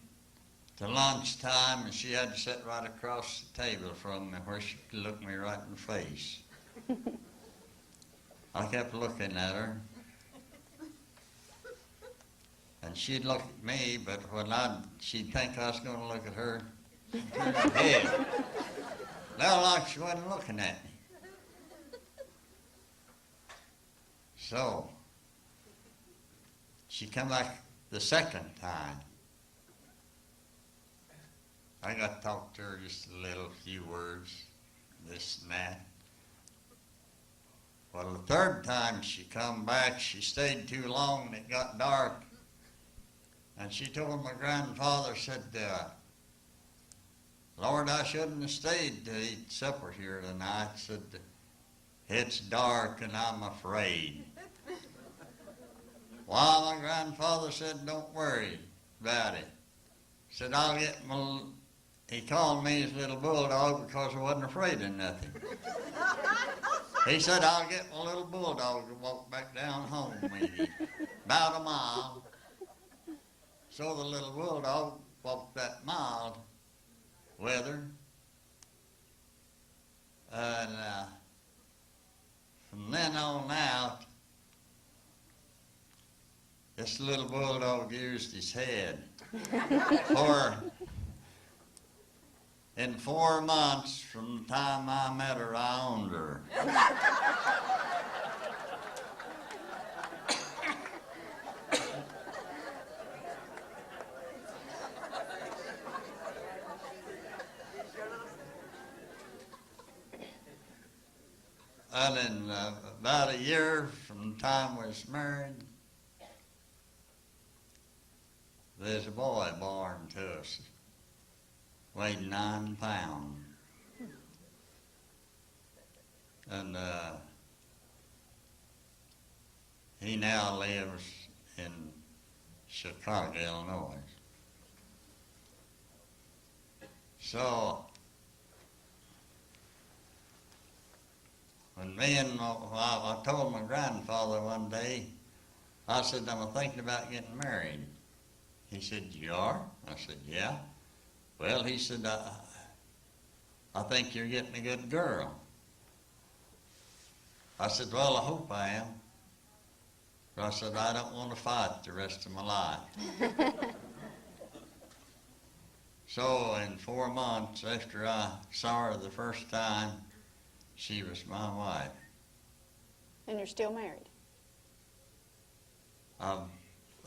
to lunchtime, and she had to sit right across the table from me where she could look me right in the face. I kept looking at her. And she'd look at me, but when she'd think I was going to look at her, she'd turn her head. Well, like she wasn't looking at me. So, she come back the second time. I got to talk to her just a little, few words, this and that. Well, the third time she come back, she stayed too long and it got dark. And she told my grandfather, said, "Lord, I shouldn't have stayed to eat supper here tonight." Said, "It's dark and I'm afraid." Well, my grandfather said, "Don't worry about it." Said, "I'll get he called me his little bulldog because I wasn't afraid of nothing. He said, "I'll get my little bulldog to walk back down home with you, about a mile." So the little bulldog walked that mile with her. And from then on out, this little bulldog used his head. In 4 months from the time I met her, I owned her. And in about a year from the time we was married, there's a boy born to us, weighed 9 pounds. And he now lives in Chicago, Illinois. So, when I told my grandfather one day, I said, I'm thinking about getting married. He said, you are? I said, yeah. Well, he said, I think you're getting a good girl. I said, well, I hope I am. But I said, I don't want to fight the rest of my life. So in 4 months after I saw her the first time, she was my wife. And you're still married? I've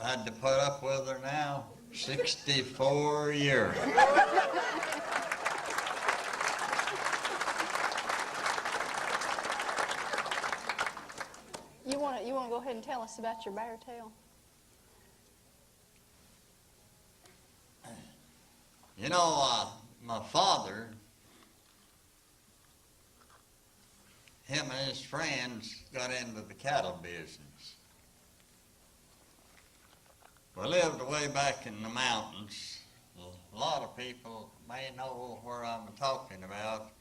had to put up with her now 64 years. You want to go ahead and tell us about your bear tail? You know, my father, him and his friends got into the cattle business. We lived way back in the mountains. A lot of people may know where I'm talking about.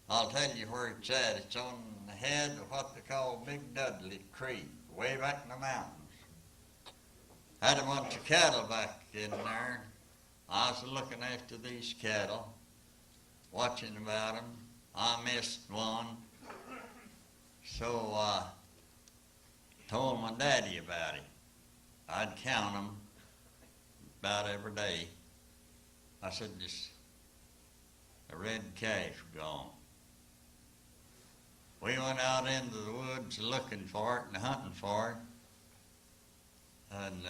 I'll tell you where it's at. It's on the head of what they call Big Dudley Creek, way back in the mountains. Had a bunch of cattle back in there. I was looking after these cattle, watching about them. I missed one. So I told my daddy about it. I'd count them about every day. I said, just a red calf gone. We went out into the woods looking for it and hunting for it. And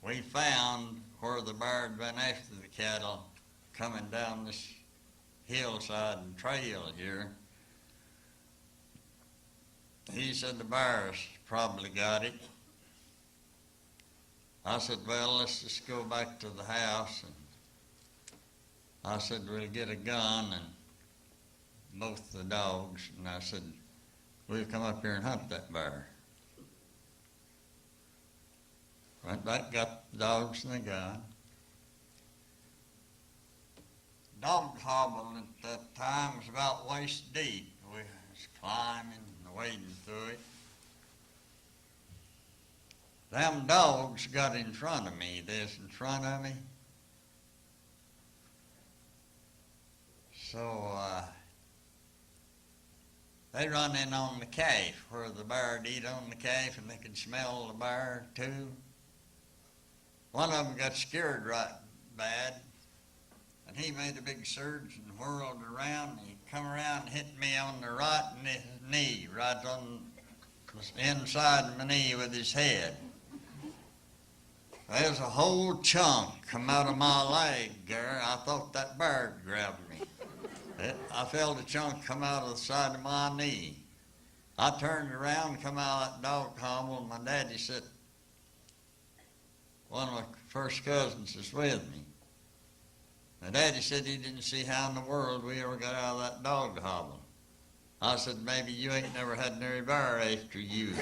we found where the bear had been after the cattle coming down this hillside and trail here. He said the bears probably got it. I said, well, let's just go back to the house. And I said, we'll get a gun and both the dogs. And I said, we'll come up here and hunt that bear. Went back, got the dogs and the gun. Dog hobble at that time was about waist deep. We was climbing and wading through it. Them dogs got in front of me. They's in front of me. So they run in on the calf where the bear would eat on the calf and they could smell the bear too. One of them got scared right bad, and he made a big surge and whirled around. He come around and hit me on the right knee, right on the inside of my knee with his head. There's a whole chunk come out of my leg there. I thought that bear grabbed me. I felt a chunk come out of the side of my knee. I turned around and come out of that dog hobble, and my daddy said, one of my first cousins is with me. My daddy said he didn't see how in the world we ever got out of that dog hobble. I said, maybe you ain't never had nary bear after you.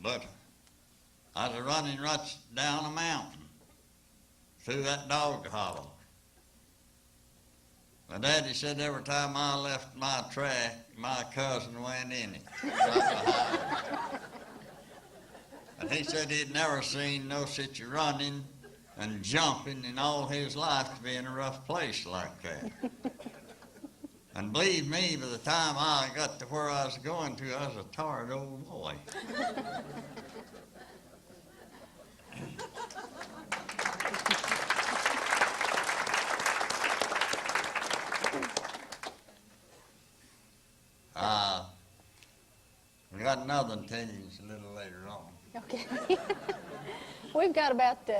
But I was running right down a mountain through that dog hobble. My daddy said every time I left my track, my cousin went in it. Right behind me. And he said he'd never seen no such running and jumping in all his life to be in a rough place like that. And believe me, by the time I got to where I was going to, I was a tired old boy. We got another one to tell you a little later on. Okay. We've got about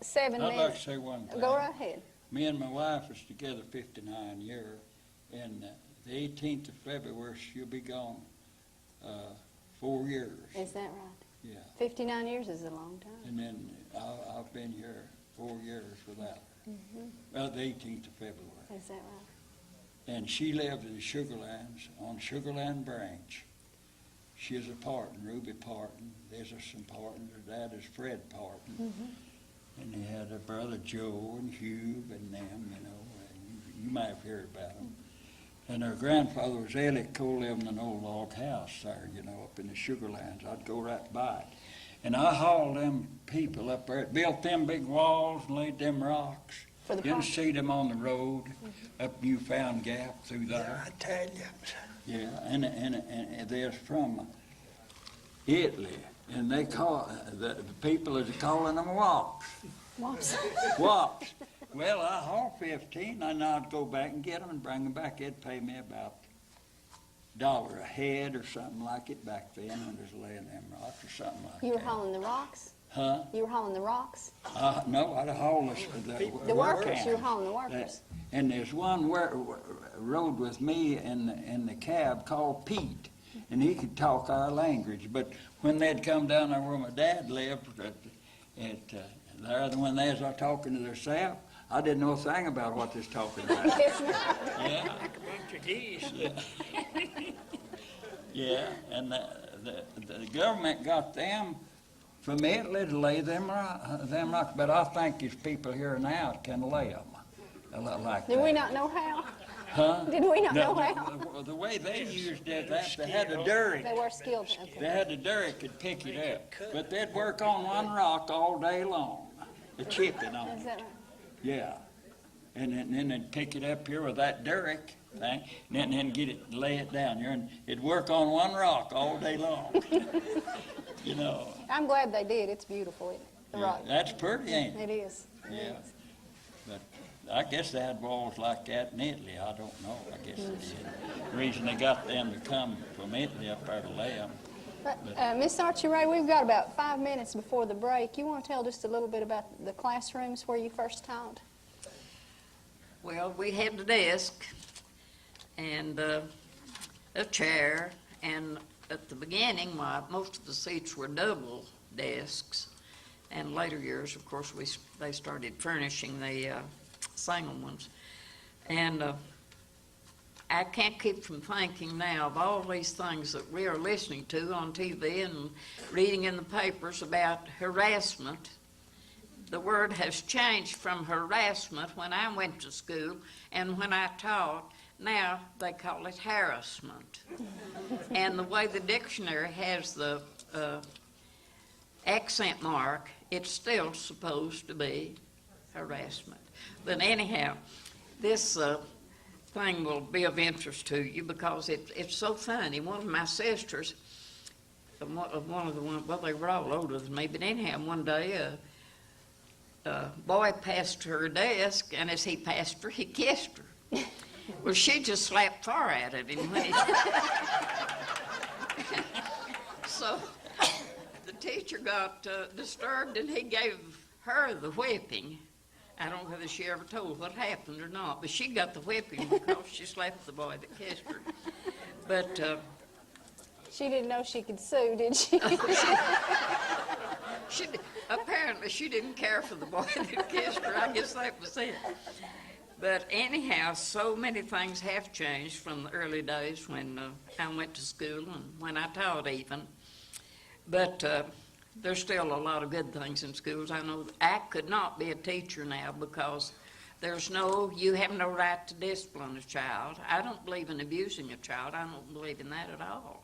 7 minutes. I'd like to say one thing. Go right ahead. Me and my wife was together 59 years, and the 18th of February she'll be gone 4 years. Is that right? Yeah. 59 years is a long time. And then I've been here 4 years without her. Well, the 18th of February. Is that right? And she lived in the Sugarlands, on Sugarland Branch. She is a Parton, Ruby Parton. There's some Parton. Her dad is Fred Parton. And they had a brother Joe and Hugh and them, you know. And you might have heard about them. And her grandfather was Elliot Cole, living in an old log house there, you know, up in the Sugarlands. I'd go right by it. And I hauled them people up there, built them big walls and laid them rocks. For the You can park? see them on the road up Newfound Gap through there. I tell you. Yeah, and they're from Italy, and they call the people is calling them wops. Wops. Wops. Well, I hauled 15, and I'd go back and get them and bring them back. They'd pay me about $1 a head or something like it back then when I was laying them rocks or something like You were that. hauling the rocks? Huh? You were hauling the rocks? No, I'd haul The workers. You were hauling the workers. And there's one rode with me in the cab called Pete, and he could talk our language. But when they'd come down there where my dad lived, when they was talking to themselves, I didn't know a thing about what they was talking about. Yeah. Like a bunch of geese. Yeah, and the government got them from Italy to lay them rocks. But I think these people here now can lay them like Did that. we not know how? Huh? Did we not know No, how? the way they used it, they had a derrick. They were skilled. Okay. They had a derrick could pick it up. But they'd work on one rock all day long, the chipping on Is it. that right? Yeah. And then they'd pick it up here with that derrick thing, and then get it, lay it down here, and it'd work on one rock all day long. You know. I'm glad they did. It's beautiful, isn't it? The Yeah, rock. that's pretty, ain't it? It is. It Yeah. is. But I guess they had walls like that in Italy. I don't know. I guess they did. The reason they got them to come from Italy up there to lay them. But, Miss Archie Ray, we've got about 5 minutes before the break. You want to tell just a little bit about the classrooms where you first taught? Well, we had the desk and a chair, and at the beginning, most of the seats were double desks. And later years, of course, they started furnishing the single ones. And I can't keep from thinking now of all these things that we are listening to on TV and reading in the papers about harassment. The word has changed from harassment when I went to school and when I taught. Now they call it harassment. And the way the dictionary has the accent mark, it's still supposed to be harassment. But anyhow, this thing will be of interest to you because it's so funny. One of my sisters, one of the ones, well, they were all older than me, but anyhow, one day a boy passed her desk, and as he passed her, he kissed her. Well, she just slapped far out of him when he So the teacher got disturbed, and he gave her the whipping. I don't know whether she ever told what happened or not, but she got the whipping because she slapped the boy that kissed her. But She didn't know she could sue, did she? apparently she didn't care for the boy that kissed her. I guess that was it. But anyhow, so many things have changed from the early days when I went to school and when I taught even. But there's still a lot of good things in schools. I know I could not be a teacher now because you have no right to discipline a child. I don't believe in abusing a child. I don't believe in that at all.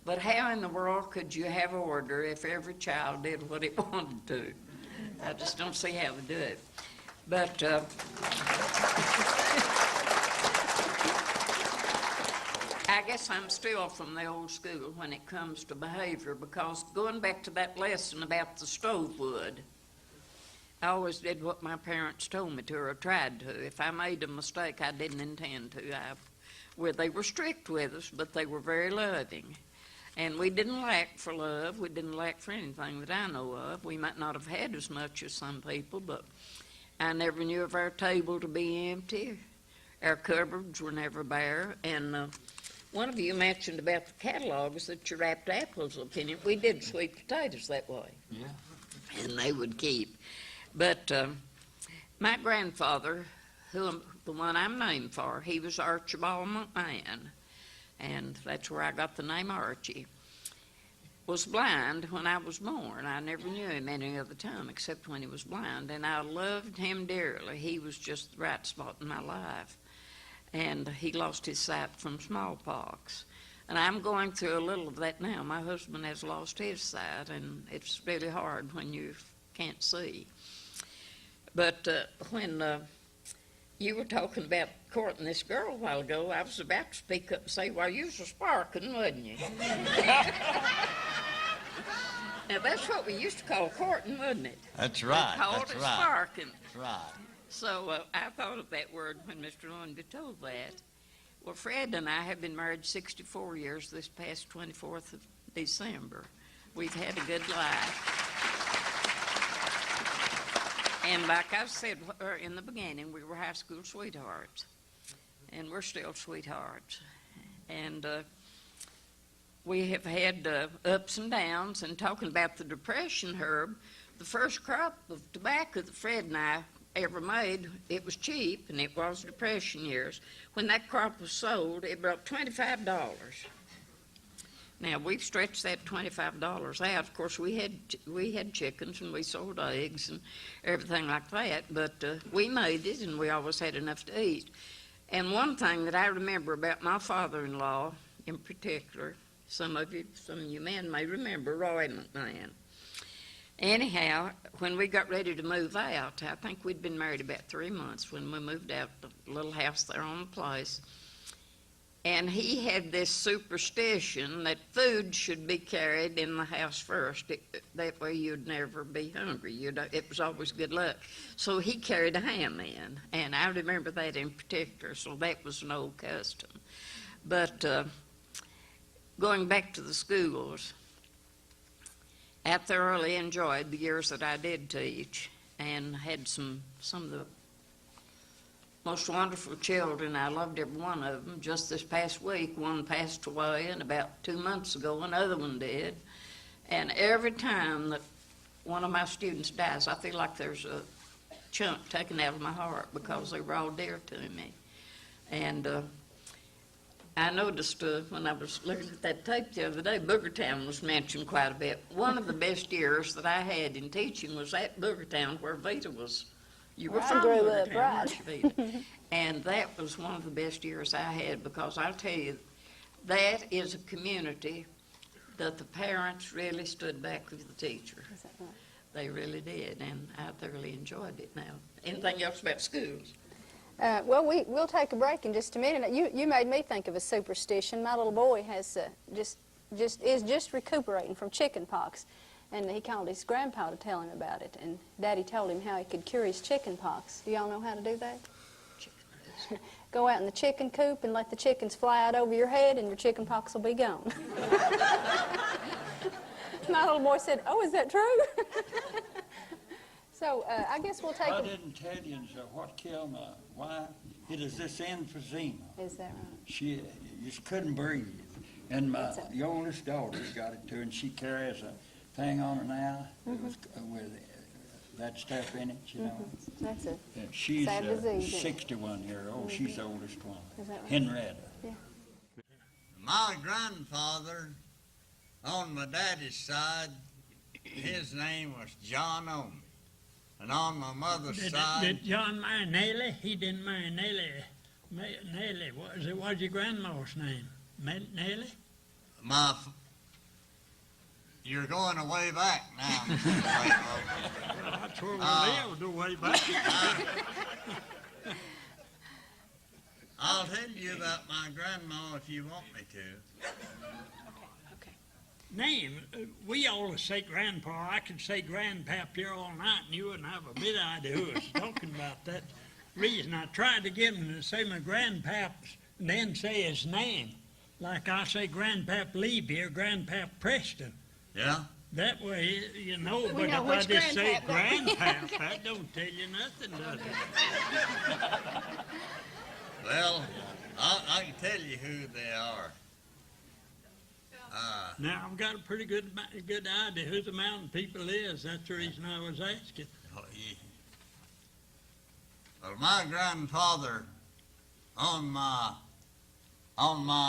But how in the world could you have order if every child did what it wanted to? I just don't see how to do it. But I guess I'm still from the old school when it comes to behavior, because going back to that lesson about the stove wood, I always did what my parents told me to or tried to. If I made a mistake, I didn't intend to. They were strict with us, but they were very loving. And we didn't lack for love. We didn't lack for anything that I know of. We might not have had as much as some people, but I never knew of our table to be empty. Our cupboards were never bare. And one of you mentioned about the catalogs that you wrapped apples up in it. We did sweet potatoes that way. Yeah. And they would keep. But my grandfather, who the one I'm named for, he was Archie McMahan, and that's where I got the name Archie. Was blind when I was born. I never knew him any other time except when he was blind, and I loved him dearly. He was just the right spot in my life. And he lost his sight from smallpox. And I'm going through a little of that now. My husband has lost his sight, and it's really hard when you can't see. But when you were talking about courting this girl a while ago, I was about to speak up and say, well, you was sparking, wasn't you? Now, that's what we used to call courting, wasn't it? That's right. We called That's it right. sparking. That's right. So I thought of that word when Mr. Owenby told that. Well, Fred and I have been married 64 years this past 24th of December. We've had a good life. And like I said in the beginning, we were high school sweethearts. And we're still sweethearts. And we have had ups and downs. And talking about the Depression, Herb, the first crop of tobacco that Fred and I ever made, it was cheap, and it was Depression years. When that crop was sold, it brought $25. Now, we've stretched that $25 out. Of course, we had chickens, and we sold eggs and everything like that, but we made it, and we always had enough to eat. And one thing that I remember about my father-in-law in particular, some of you men may remember Roy McMahan. Anyhow, when we got ready to move out, I think we'd been married about 3 months when we moved out the little house there on the place. And he had this superstition that food should be carried in the house first. That way you'd never be hungry. It was always good luck. So he carried a ham in, and I remember that in particular, so that was an old custom. But going back to the schools, I thoroughly enjoyed the years that I did teach and had some of the most wonderful children. I loved every one of them. Just this past week, one passed away, and about 2 months ago, another one did. And every time that one of my students dies, I feel like there's a chunk taken out of my heart because they were all dear to me. And I noticed when I was looking at that tape the other day, Boogertown was mentioned quite a bit. One of the best years that I had in teaching was at Boogertown, where Veta was. You were from grew up, Boogertown, right. weren't you, Veta? And that was one of the best years I had, because I'll tell you, that is a community that the parents really stood back with the teacher. Is that right? They really did, and I thoroughly enjoyed it now. Anything else about schools? Well, we'll take a break in just a minute. You made me think of a superstition. My little boy has is just recuperating from chicken pox, and he called his grandpa to tell him about it. And Daddy told him how he could cure his chicken pox. Do y'all know how to do that? Go out in the chicken coop and let the chickens fly out over your head, and your chicken pox will be gone. My little boy said, "Oh, is that true?" So I guess we'll take. I didn't tell you what killed my wife. It is this emphysema. Is that right? She just couldn't breathe. And the oldest daughter got it too, and she carries a thing on her now with that stuff in it, you know. That's it. And she's Sad disease, isn't it? 61-year-old. She's the oldest one. Is that right? Henrietta. Yeah. My grandfather, on my daddy's side, his name was John Owenby. And on my mother's side, Did John marry Nellie? He didn't marry Nellie. Nellie, what's your grandma's name? Nellie? you're going way back now. Well, that's where we lived, way back. I'll tell you about my grandma if you want me to. Name, we always say grandpa. I could say grandpap here all night, and you wouldn't have a bit of idea who was talking about that. Reason I tried to get him to say my grandpap's and then say his name. Like I say grandpap Levy or grandpap Preston. Yeah? That way, you know, We but know if I which just say grandpap. grandpap, that don't tell you nothing, does it? Well, I can tell you who they are. Now, I've got a pretty good idea who the mountain people is. That's the reason I was asking. Well, my grandfather on my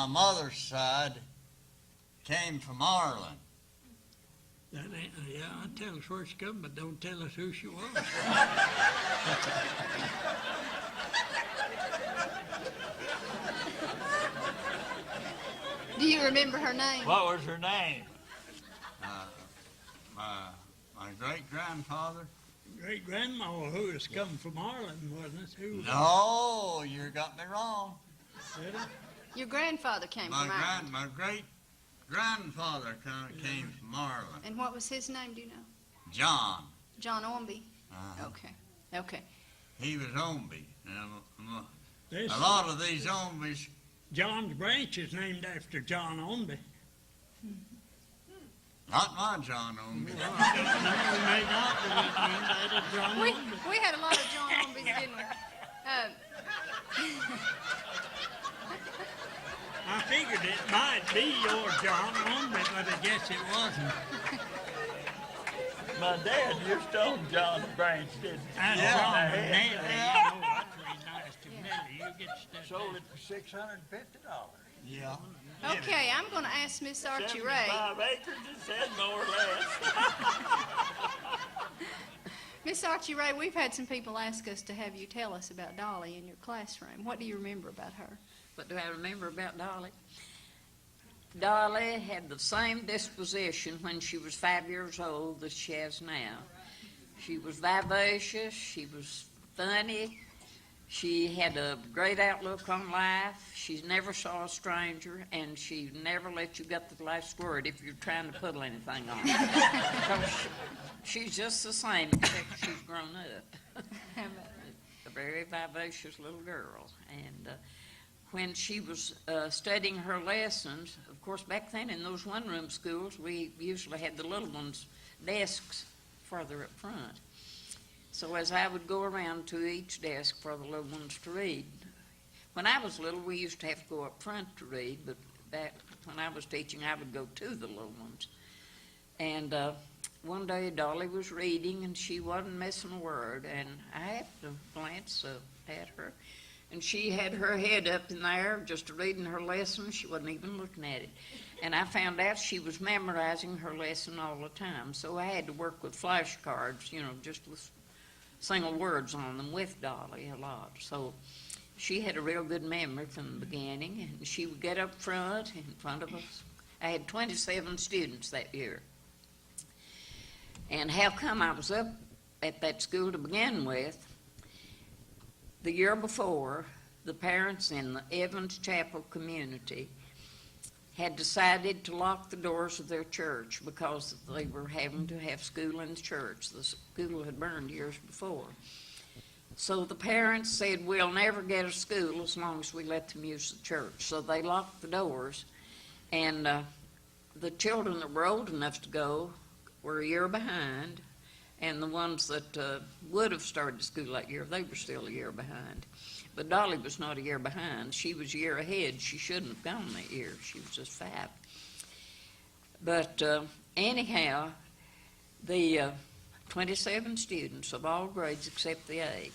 mother's side came from Ireland. That ain't, yeah, I'll tell us where she come, but don't tell us who she was. Do you remember her name? What was her name? My great-grandfather? Great-grandma who has come from Ireland, wasn't it? Who? No, you got me wrong. Did it? Your grandfather came from Ireland. My great-grandfather came from Ireland. And what was his name, do you know? John. John Owenby? Uh-huh. Okay. He was Owenby. This, A lot of these Owenbys, John's branch is named after John Owenby. not my John Owenby. No, it may not, but it's named after John Owenby. We had a lot of John Owenbys, didn't we? I figured it might be your John Owenby, but I guess it wasn't. My dad used to own John's branch, didn't he? That's Yeah. John and Nellie. You know, that's really nice to Nellie. You get stuff. Sold it for $650. Yeah. Okay, I'm going to ask Miss Archie Ray. 75 acres, it said, more or less. Miss Archie Ray, we've had some people ask us to have you tell us about Dolly in your classroom. What do you remember about her? What do I remember about Dolly? Dolly had the same disposition when she was 5 years old that she has now. She was vivacious, she was funny, she had a great outlook on life, she never saw a stranger, and she never let you get the last word if you're trying to put anything on her. She's just the same, except she's grown up. A very vivacious little girl. And when she was studying her lessons, of course, back then in those one-room schools, we usually had the little ones' desks further up front. So as I would go around to each desk for the little ones to read, when I was little, we used to have to go up front to read, but back when I was teaching, I would go to the little ones. And one day Dolly was reading, and she wasn't missing a word, and I happened to glance at her. And she had her head up in there, just reading her lesson. She wasn't even looking at it. And I found out she was memorizing her lesson all the time. So I had to work with flashcards, you know, just with single words on them with Dolly a lot. So she had a real good memory from the beginning. And she would get up front, in front of us. I had 27 students that year. And how come I was up at that school to begin with? The year before, the parents in the Evans Chapel community had decided to lock the doors of their church because they were having to have school in the church. The school had burned years before. So the parents said, we'll never get a school as long as we let them use the church. So they locked the doors, and the children that were old enough to go were a year behind, and the ones that would have started school that year, they were still a year behind. But Dolly was not a year behind. She was a year ahead. She shouldn't have gone that year. She was just 5. But anyhow, the 27 students of all grades except the 8th,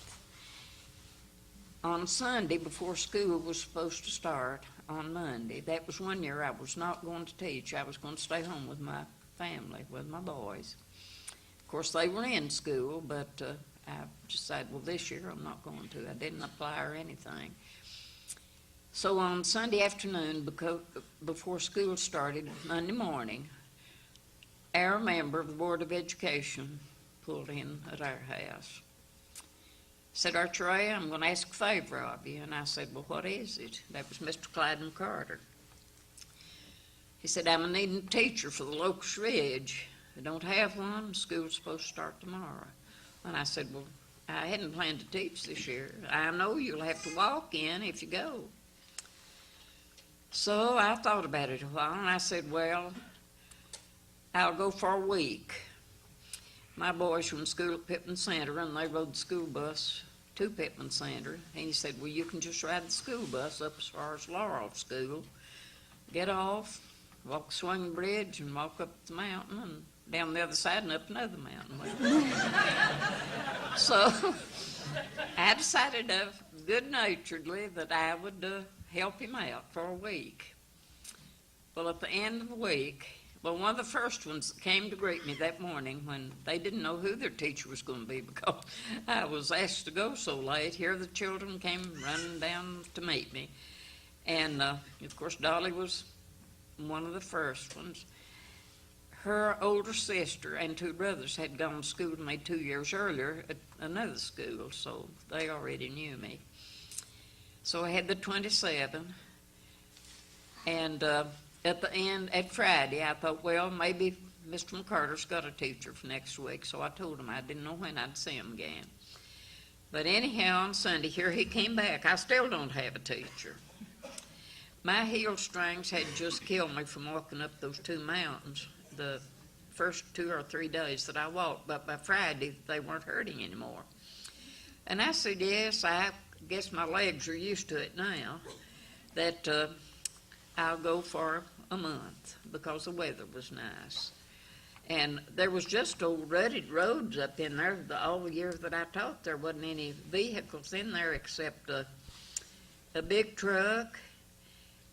on Sunday before school was supposed to start on Monday, that was one year I was not going to teach. I was going to stay home with my family, with my boys. Of course, they were in school, but I decided, well, this year I'm not going to. I didn't apply or anything. So on Sunday afternoon, before school started, Monday morning, our member of the Board of Education pulled in at our house. Said, Archie Ray, I'm going to ask a favor of you. And I said, well, what is it? That was Mr. Clyden Carter. He said, I'm needing a teacher for the Locust Ridge. I don't have one. School's supposed to start tomorrow. And I said, well, I hadn't planned to teach this year. I know you'll have to walk in if you go. So I thought about it a while, and I said, well, I'll go for a week. My boys from school at Pittman Center, and they rode the school bus to Pittman Center. And he said, well, you can just ride the school bus up as far as Laurel School, get off, walk Swing Bridge, and walk up the mountain, and down the other side and up another mountain. So I decided good-naturedly that I would help him out for a week. Well, at the end of the week, one of the first ones that came to greet me that morning, when they didn't know who their teacher was going to be because I was asked to go so late, here the children came running down to meet me. And, of course, Dolly was one of the first ones. Her older sister and two brothers had gone to school with me 2 years earlier at another school, so they already knew me. So I had the 27, and at the end, at Friday, I thought, well, maybe Mr. McCarter's got a teacher for next week, so I told him I didn't know when I'd see him again. But anyhow, on Sunday, here he came back. I still don't have a teacher. My heel strings had just killed me from walking up those two mountains the first 2 or 3 days that I walked, but by Friday, they weren't hurting anymore. And I said, yes, I guess my legs are used to it now, that I'll go for a month because the weather was nice. And there was just old rutted roads up in there. All the years that I taught, there wasn't any vehicles in there except a big truck,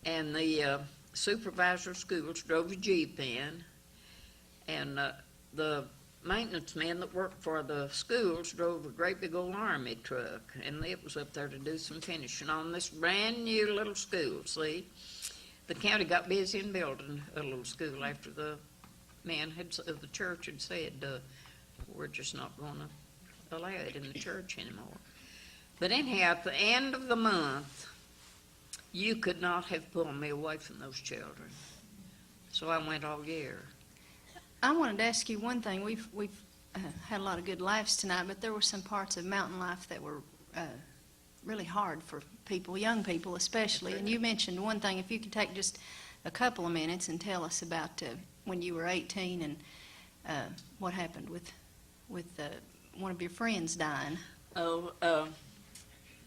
and the supervisor of schools drove a Jeep in, and the maintenance men that worked for the schools drove a great big old army truck, and it was up there to do some finishing on this brand new little school, see? The county got busy in building a little school after the men of the church had said, we're just not going to allow it in the church anymore. But anyhow, at the end of the month, you could not have pulled me away from those children. So I went all year. I wanted to ask you one thing. We've had a lot of good laughs tonight, but there were some parts of mountain life that were really hard for people, young people especially. And you mentioned one thing. If you could take just a couple of minutes and tell us about when you were 18 and what happened with one of your friends dying. Oh,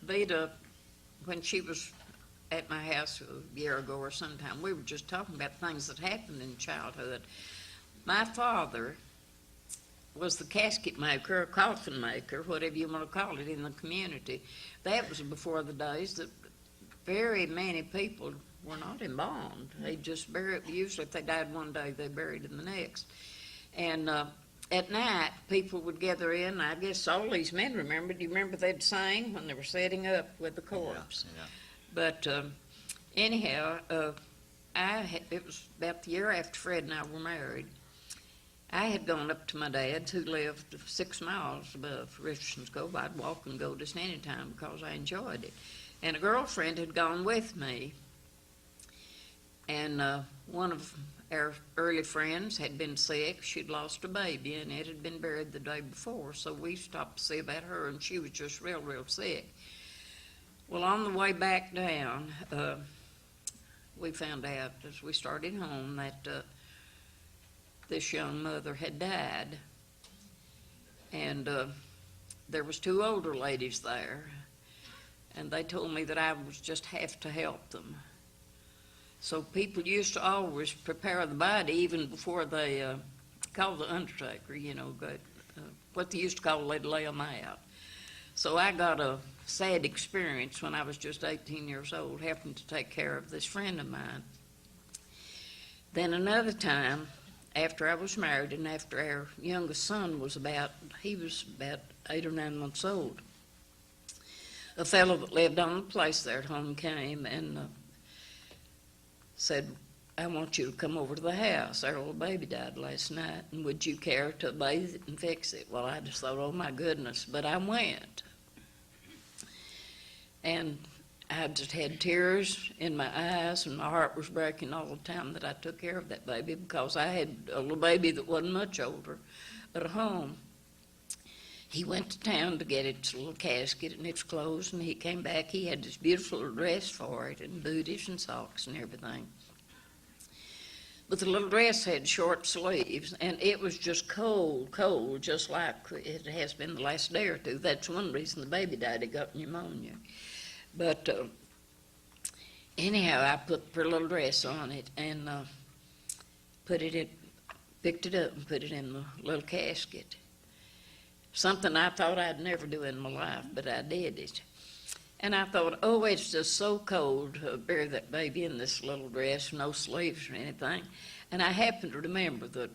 Veta, when she was at my house a year ago or sometime, we were just talking about things that happened in childhood. My father was the casket maker, or coffin maker, whatever you want to call it, in the community. That was before the days that very many people were not embalmed. They just buried, usually if they died one day, they buried in the next. And at night, people would gather in. I guess all these men remember. Do you remember they'd sing when they were setting up with the corpse? Yeah. But anyhow, it was about the year after Fred and I were married. I had gone up to my dad's, who lived 6 miles above Richardson's Cove. I'd walk and go just any time because I enjoyed it. And a girlfriend had gone with me. And one of our early friends had been sick. She'd lost a baby, and it had been buried the day before. So we stopped to see about her, and she was just real, real sick. Well, on the way back down, we found out as we started home that this young mother had died. And there was 2 older ladies there, and they told me that I was just have to help them. So people used to always prepare the body even before they called the undertaker, you know, what they used to call, they'd lay them out. So I got a sad experience when I was just 18 years old, having to take care of this friend of mine. Then another time, after I was married and after our youngest son was he was about 8 or 9 months old, a fellow that lived on the place there at home came and said, I want you to come over to the house. Our little baby died last night, and would you care to bathe it and fix it? Well, I just thought, oh my goodness, but I went. And I just had tears in my eyes, and my heart was breaking all the time that I took care of that baby, because I had a little baby that wasn't much older at home. He went to town to get its little casket and its clothes, and he came back. He had this beautiful dress for it, and booties and socks and everything. But the little dress had short sleeves, and it was just cold, cold, just like it has been the last day or two. That's one reason the baby died. It got pneumonia. But anyhow, I put her little dress on it and picked it up and put it in the little casket. Something I thought I'd never do in my life, but I did it. And I thought, oh, it's just so cold to bury that baby in this little dress, no sleeves or anything. And I happened to remember that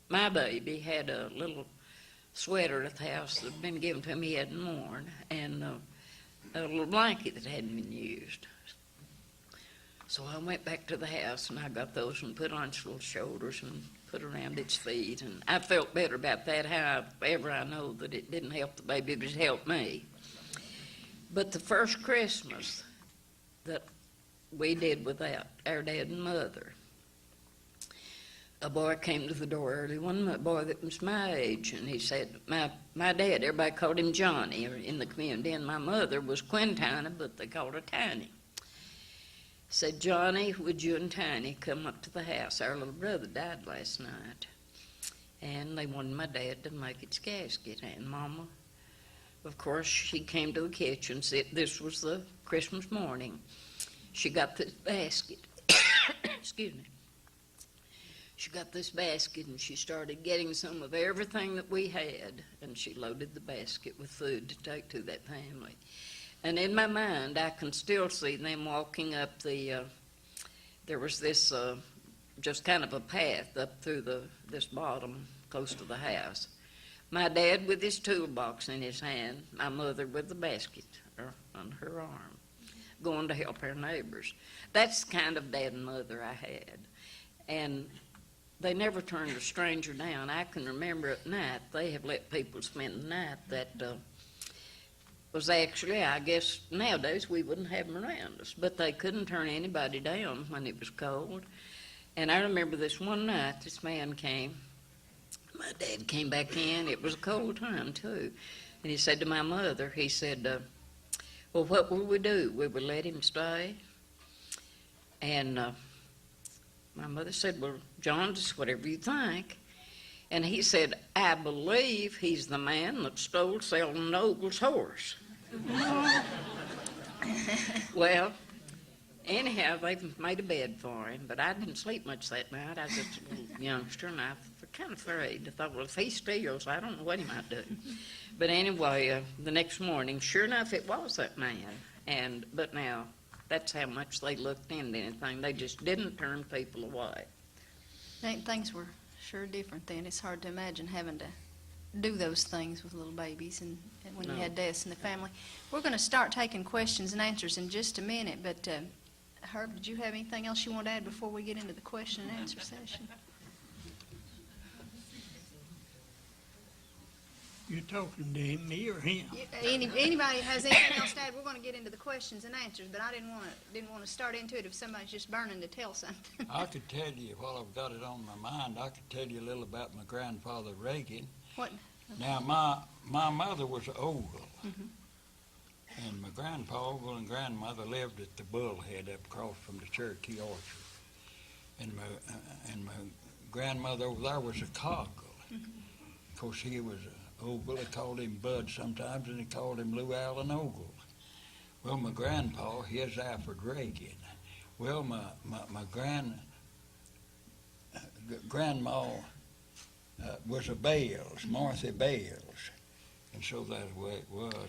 my baby had a little sweater at the house that had been given to him he hadn't worn, and a little blanket that hadn't been used. So I went back to the house, and I got those and put on its little shoulders and put around its feet. And I felt better about that. However, I know that it didn't help the baby, but it helped me. But the first Christmas that we did without our dad and mother, a boy came to the door early, one boy that was my age, and he said, my dad, everybody called him Johnny in the community, and my mother was Quintina, but they called her Tiny. Said, Johnny, would you and Tiny come up to the house? Our little brother died last night. And they wanted my dad to make its casket, and Mama, of course, she came to the kitchen. This was the Christmas morning. She got this basket. Excuse me. She got this basket, and she started getting some of everything that we had, and she loaded the basket with food to take to that family. And in my mind, I can still see them walking up there was this just kind of a path up through this bottom close to the house. My dad with his toolbox in his hand, my mother with the basket on her arm, going to help our neighbors. That's the kind of dad and mother I had. And they never turned a stranger down. I can remember at night, they have let people spend the night that was actually, I guess nowadays we wouldn't have them around us, but they couldn't turn anybody down when it was cold. And I remember this one night, this man came. My dad came back in. It was a cold time, too. And he said to my mother, he said, well, what will we do? Will we let him stay? And my mother said, well, John, just whatever you think. And he said, I believe he's the man that stole Selden Noble's horse. Well, anyhow, they made a bed for him, but I didn't sleep much that night. I was just a little youngster, and I was kind of afraid. I thought, well, if he steals, I don't know what he might do. But anyway, the next morning, sure enough, it was that man. But now, that's how much they looked into anything. They just didn't turn people away. Things were sure different then. It's hard to imagine having to do those things with little babies and when you had deaths in the family. We're going to start taking questions and answers in just a minute, but Herb, did you have anything else you want to add before we get into the question and answer session? You talking to me or him? Anybody has anything else to add? We're going to get into the questions and answers, but I didn't want to start into it if somebody's just burning to tell something. I could tell you, while I've got it on my mind, I could tell you a little about my grandfather Reagan. What? Now, my mother was Ogle, and my grandpa Ogle and grandmother lived at the Bullhead up across from the Cherokee Orchard. And my grandmother over there was a Coggle. Of course, he was Ogle. They called him Bud sometimes, and they called him Lou Allen Ogle. Well, my grandpa, he's Alfred Reagan. Well, my grandma was a Bales, Martha Bales, and so that's the way it was.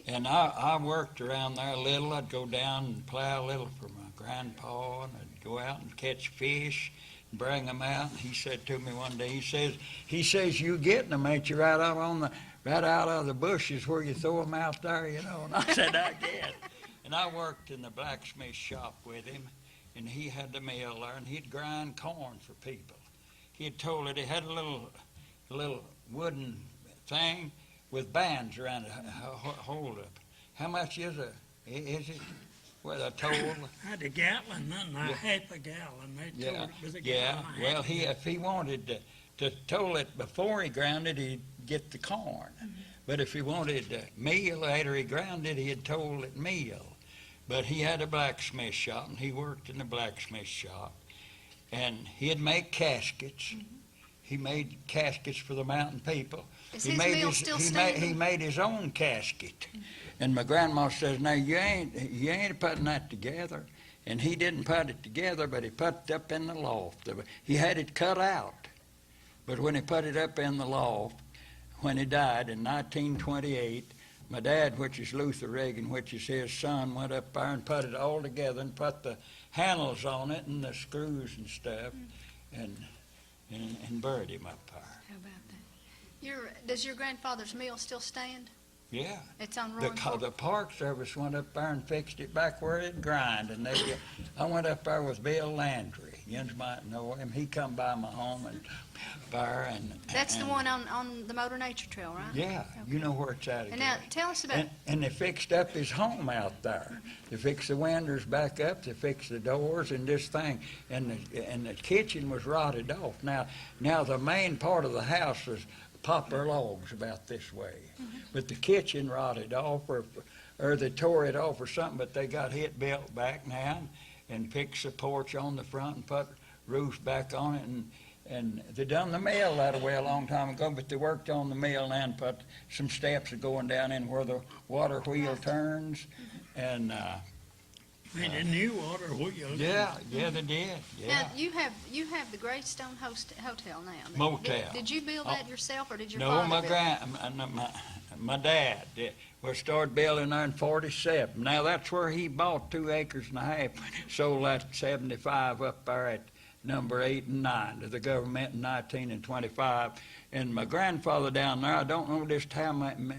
And I worked around there a little. I'd go down and plow a little for my grandpa, and I'd go out and catch fish and bring them out. And he said to me one day, he says, you getting them, ain't you, right out of the bushes where you throw them out there, you know? And I said, I get. And I worked in the blacksmith shop with him, and he had the mill there, and he'd grind corn for people. He had told it, he had a little wooden thing with bands around it, hold up. How much is it? Well, I told him. Had a gallon, not half a gallon. They told it was a gallon. Yeah, well, if he wanted to toll it before he ground it, he'd get the corn. But if he wanted meal later he ground it, he'd toll it meal. But he had a blacksmith shop, and he worked in the blacksmith shop. and he'd make caskets. He made caskets for the mountain people. Is his mill still standing? He made his own casket. And my grandma says, "Now you ain't putting that together." And he didn't put it together, but he put it up in the loft. He had it cut out, but when he put it up in the loft, when he died in 1928, my dad, which is Luther Reagan, which is his son, went up there and put it all together and put the handles on it and the screws and stuff, and buried him up there. How about that? Does your grandfather's mill still stand? Yeah. It's on Roaring Fork. The Park Service went up there and fixed it back where it grind, and I went up there with Bill Landry. You might know him. He come by my home and there and. That's the one on the Motor Nature Trail, right? Yeah, Okay. you know where it's at. And now tell us about. And they fixed up his home out there. They fixed the windows back up. They fixed the doors and this thing. And the kitchen was rotted off. Now the main part of the house was poplar logs about this way, but the kitchen rotted off, or they tore it off or something. But they got it built back now, and fixed the porch on the front and put roofs back on it, and they done the mill that way a long time ago. But they worked on the mill and put some steps going down in where the water wheel turns, and. And a new water wheel. Yeah, they did. Yeah. Now you have the Greystone Hotel now. Motel. Did you build that yourself, or did your No, father build it? my dad started building there in 47. Now that's where he bought 2 acres and a half, sold that 75 up there at number 8 and 9 to the government in 1925. And my grandfather down there, I don't know just how many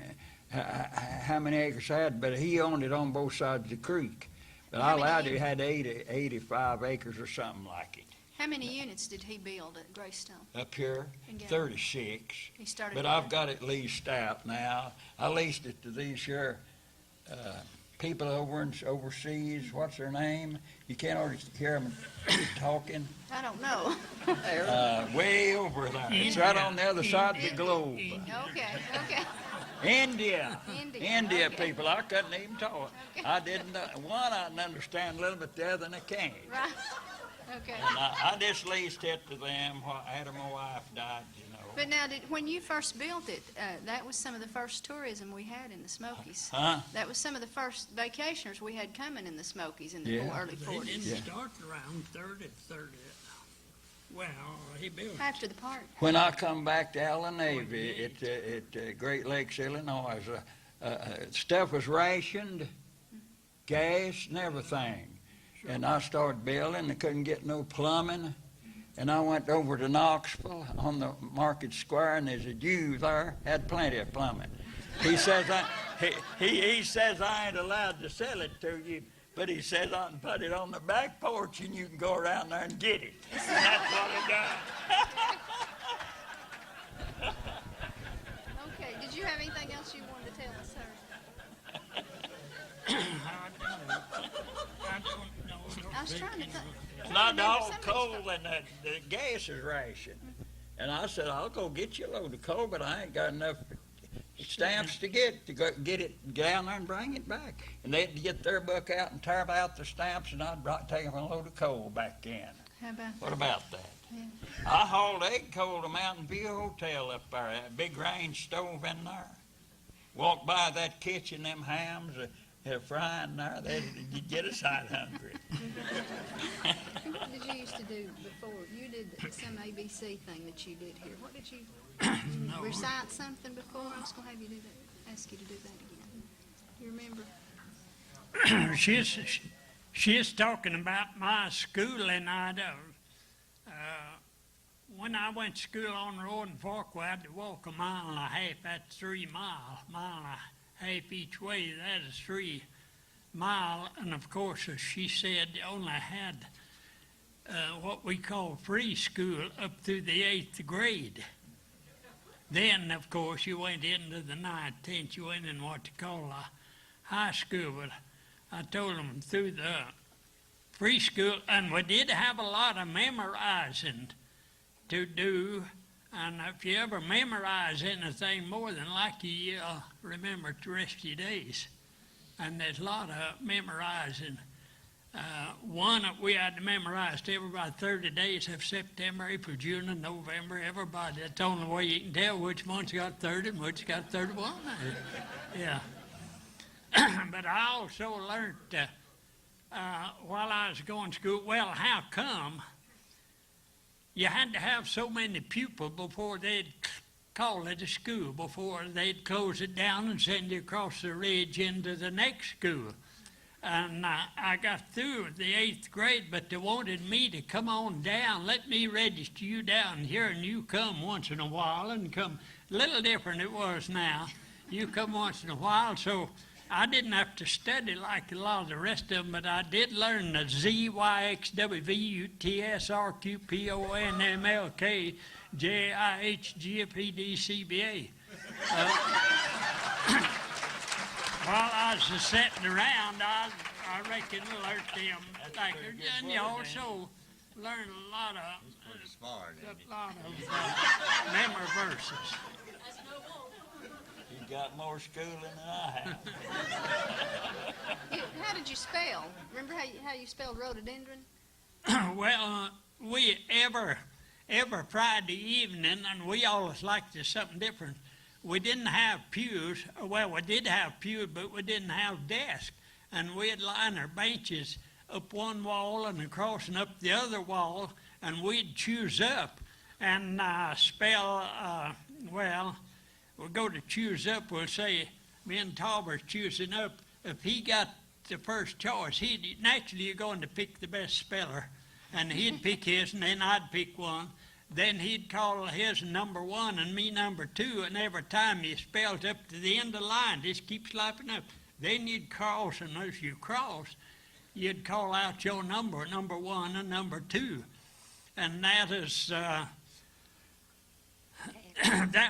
acres he had, but he owned it on both sides of the creek. But I allowed he had 85 acres or something like it. How many units did he build at Greystone? Up here, In Gallup? 36. He started. But I've got it leased out now. I leased it to these here people overseas. What's their name? You can't always hear them talking. I don't know. Way over there. It's right on the other side of the globe. Okay. India Okay. people. I couldn't even talk. Okay. I didn't. One I can understand a little, but the other I can't. Right. Okay. And I just leased it to them after my wife died, you know. But now, when you first built it, that was some of the first tourism we had in the Smokies. Huh? That was some of the first vacationers we had coming in the Smokies in the Yeah. early They 40s. didn't start around 30. Well, he built it. After the park. When I come back to Allen Navy at Great Lakes, Illinois, stuff was rationed, gas and everything. And I started building. I couldn't get no plumbing. And I went over to Knoxville on the Market Square, and there's a Jew there, had plenty of plumbing. He says, he says I ain't allowed to sell it to you, but he says I can put it on the back porch and you can go around there and get it. And that's what I done. Okay. Did you have anything else you wanted to tell us, sir? I don't know. I was trying to think. Not all coal and the gas is rationed. And I said, I'll go get you a load of coal, but I ain't got enough stamps to get it down there and bring it back. And they'd get their book out and tear out the stamps, and I'd take them a load of coal back in. How about What that? about that? Yeah. I hauled egg coal to Mountain View Hotel up there, that big range stove in there. Walked by that kitchen, them hams they're frying there, you'd get a sight hungry. What did you used to do before? You did some ABC thing that you did here. What did you recite something before? I was going to have you do that. Ask you to do that again. You remember? She's talking about my schooling. When I went to school on Roaring Fork, we had to walk a mile and a half. That's 3 miles, mile and a half each way. That is 3 miles. And of course, as she said, they only had what we call free school up through the 8th grade. Then, of course, you went into the 9th, 10th, you went in what they call a high school. But I told them through the free school, and we did have a lot of memorizing to do. And if you ever memorize anything more than likely, you'll remember it the rest of your days. And there's a lot of memorizing. One, we had to memorize everybody 30 days of September, April, June, and November. Everybody. That's the only way you can tell which month's got 30 and which got 31. Yeah. But I also learned while I was going to school, well, how come you had to have so many pupils before they'd call it a school, before they'd close it down and send you across the ridge into the next school. And I got through the 8th grade, but they wanted me to come on down, let me register you down here, and you come once in a while and come. A little different it was now. You come once in a while, so I didn't have to study like a lot of the rest of them, but I did learn the Z, Y, X, W, V, U, T, S, R, Q, P, O, N, M, L, K, J, I, H, G, P, D, C, B, A. While I was sitting around, I reckon learned them. Like, and you also learn a lot of memory verses. You got more schooling than I have. How did you spell? Remember how you spelled rhododendron? Well, we every Friday evening, and we always liked something different. We didn't have pews. Well, we did have pews, but we didn't have desks. And we'd line our benches up one wall and across and up the other wall, and we'd choose up and spell, well, we'll go to choose up. We'll say, me and Tolbert's choosing up. If he got the first choice, naturally you're going to pick the best speller. And he'd pick his, and then I'd pick one. Then he'd call his number 1 and me number 2, and every time he spells up to the end of the line, just keep slapping up. Then you'd cross, and as you cross, you'd call out your number 1 and number 2. And that is, that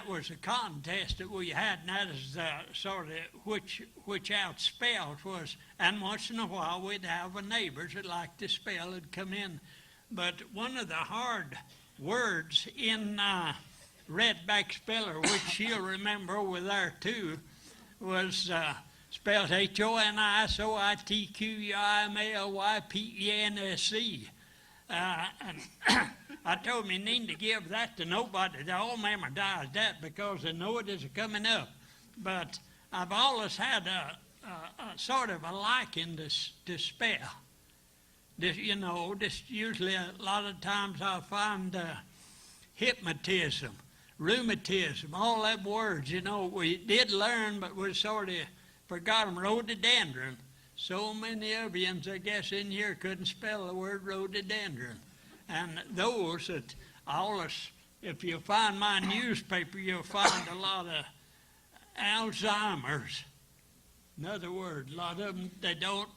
was a contest that we had, and that is sort of which outspelled was, and once in a while we'd have a neighbors that liked to spell had come in. But one of the hard words in Redback Speller, which you'll remember over there too, was spelled HONISOITQUIMALYPENSE. And I told me, you need to give that to nobody. They all memorize that because they know it is coming up. But I've always had a sort of a liking to spell. This, you know, this usually a lot of times I find hypnotism, rheumatism, all them words, you know, we did learn, but we sort of forgot them. Rhododendron. So many of you, I guess, in here couldn't spell the word rhododendron. And those that always, if you find my newspaper, you'll find a lot of Alzheimer's. Another word, a lot of them, they don't,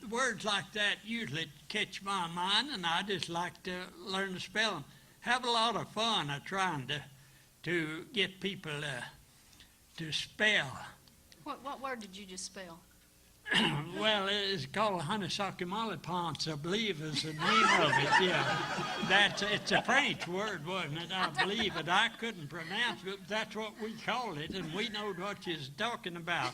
words like that usually catch my mind, and I just like to learn to spell them. Have a lot of fun trying to get people to spell. What word did you just spell? Well, it's called honeysuckle mollypons, I believe is the name of it, yeah. It's a French word, wasn't it? I believe it. I couldn't pronounce it, but that's what we called it, and we know what you're talking about.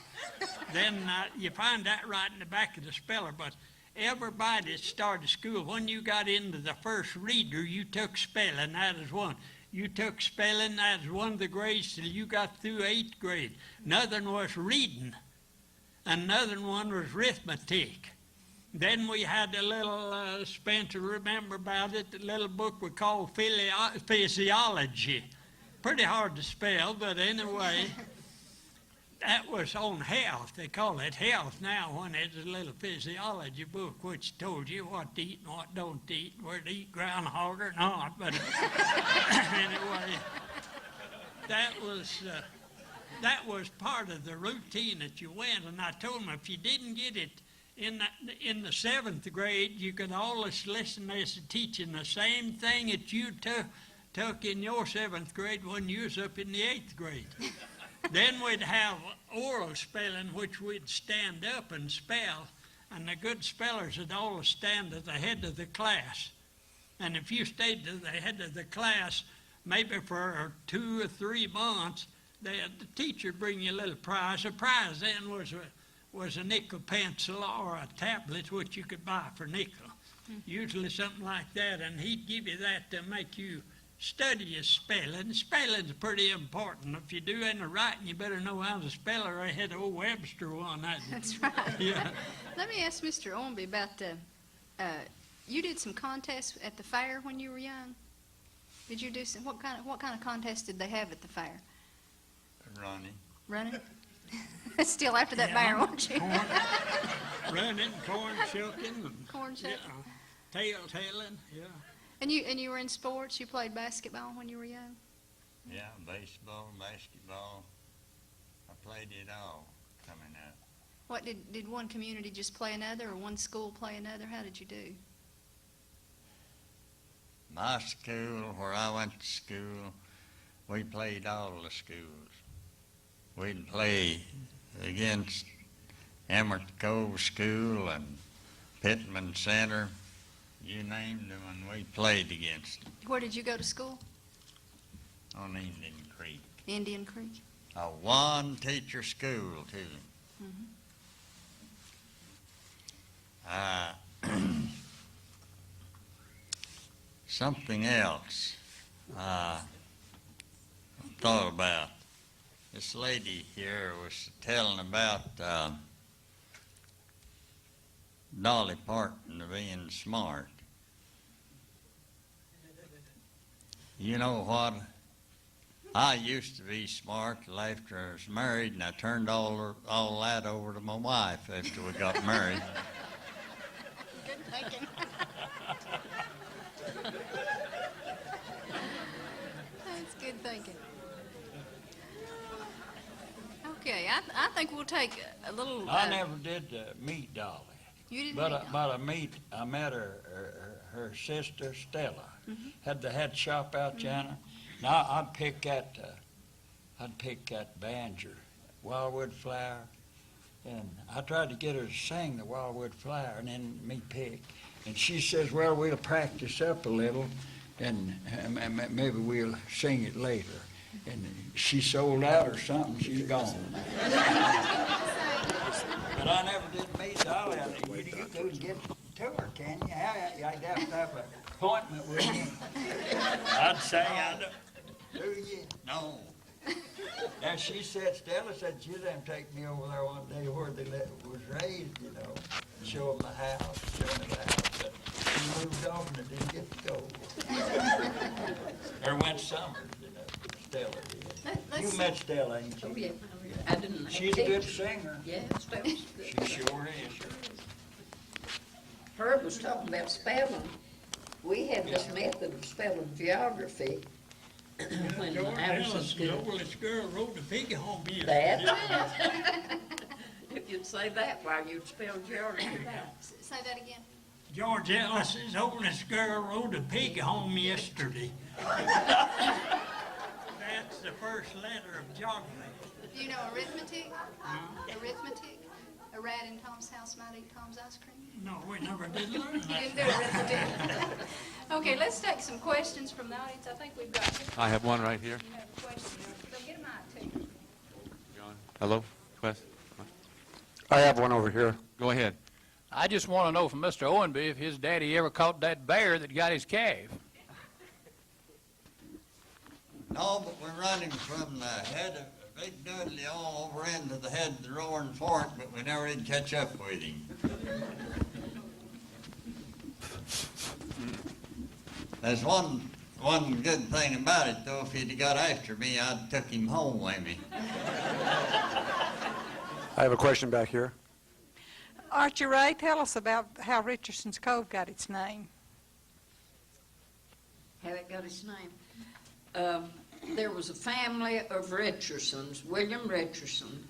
Then you find that right in the back of the speller, but everybody that started school, when you got into the first reader, you took spelling, that is one. You took spelling, that is one of the grades till you got through 8th grade. Another one was reading. Another one was arithmetic. Then we had a little, Spence will remember about it, the little book we called physiology. Pretty hard to spell, but anyway, that was on health. They call it health now when it's a little physiology book which told you what to eat and what don't to eat, where to eat groundhog or not. But anyway, that was part of the routine that you went, and I told them if you didn't get it in the 7th grade, you could always listen as to teaching the same thing that you took in your 7th grade when you was up in the 8th grade. Then we'd have oral spelling, which we'd stand up and spell, and the good spellers would always stand at the head of the class. And if you stayed to the head of the class, maybe for 2 or 3 months, the teacher would bring you a little prize. The prize then was a nickel pencil or a tablet, which you could buy for nickel. Usually something like that, and he'd give you that to make you study your spelling. Spelling's pretty important. If you do any writing, you better know how to spell, or I had old Webster on that. That's right. Yeah. Let me ask Mr. Owenby about you did some contests at the fair when you were young. Did you do some? What kind of contests did they have at the fair? Running. Still after that fair, weren't you? Corn, running, corn shucking, and Corn shucking. tailing, yeah. And you were in sports. You played basketball when you were young. Yeah, baseball, basketball. I played it all coming up. What did one community just play another, or one school play another? How did you do? My school, where I went to school, we played all the schools. We'd play against Emmert Cove School and Pittman Center. You named them, and we played against them Where did you go to school? on Indian Creek. Indian Creek. A one-teacher school, too. Something else I thought about. This lady here was telling about Dolly Parton being smart. You know what? I used to be smart till after I was married, and I turned all that over to my wife after we got married. Good thinking. That's good thinking. Okay, I think we'll take a little. I never did meet Dolly. You didn't. But meet I met her sister Stella. Had the hat shop out yonder. Now I'd pick that banjo, wildwood flower, and I tried to get her to sing the wildwood flower, and then me pick. And she says, "Well, we'll practice up a little, and maybe we'll sing it later." And she sold out or something. She's gone. But I never did meet Dolly. You couldn't get to her, can you? I'd have to have an appointment with you. I'd say I don't. Do you? No. And she said, Stella said, she'd have to take me over there one day where they was raised, you know, show them the house, show them the house. But she moved on and didn't get to go. Or went Summers, you know, Stella did. You met Stella, ain't you? Oh, yeah. I didn't. She's a good singer. Yeah, Stella's good. She sure is. Herb was talking about spelling. We had this method of spelling geography when George I was in Ellis, the school. oldest girl, rode the pig home here. That. If you'd say that while you'd spell geography. Say that again. George Ellis's oldest girl rode a pig home yesterday. That's the first letter of geography. Do you know arithmetic? Arithmetic? A rat in Tom's house might eat Tom's ice cream? No, we never did learn that. Didn't do arithmetic. Okay, let's take some questions from the audience. I think we've got. I have one right here. You have a question. So get a mic too. John. Hello? Question? I have one over here. Go ahead. I just want to know from Mr. Owenby if his daddy ever caught that bear that got his calf. No, but we're running from the head of Big Dudley all over into the head of the Roaring Fork, but we never did catch up with him. There's one good thing about it, though. If he'd have got after me, I'd took him home with me. I have a question back here. Archie Ray, tell us about how Richardson's Cove got its name. How it got its name. There was a family of Richardsons, William Richardson,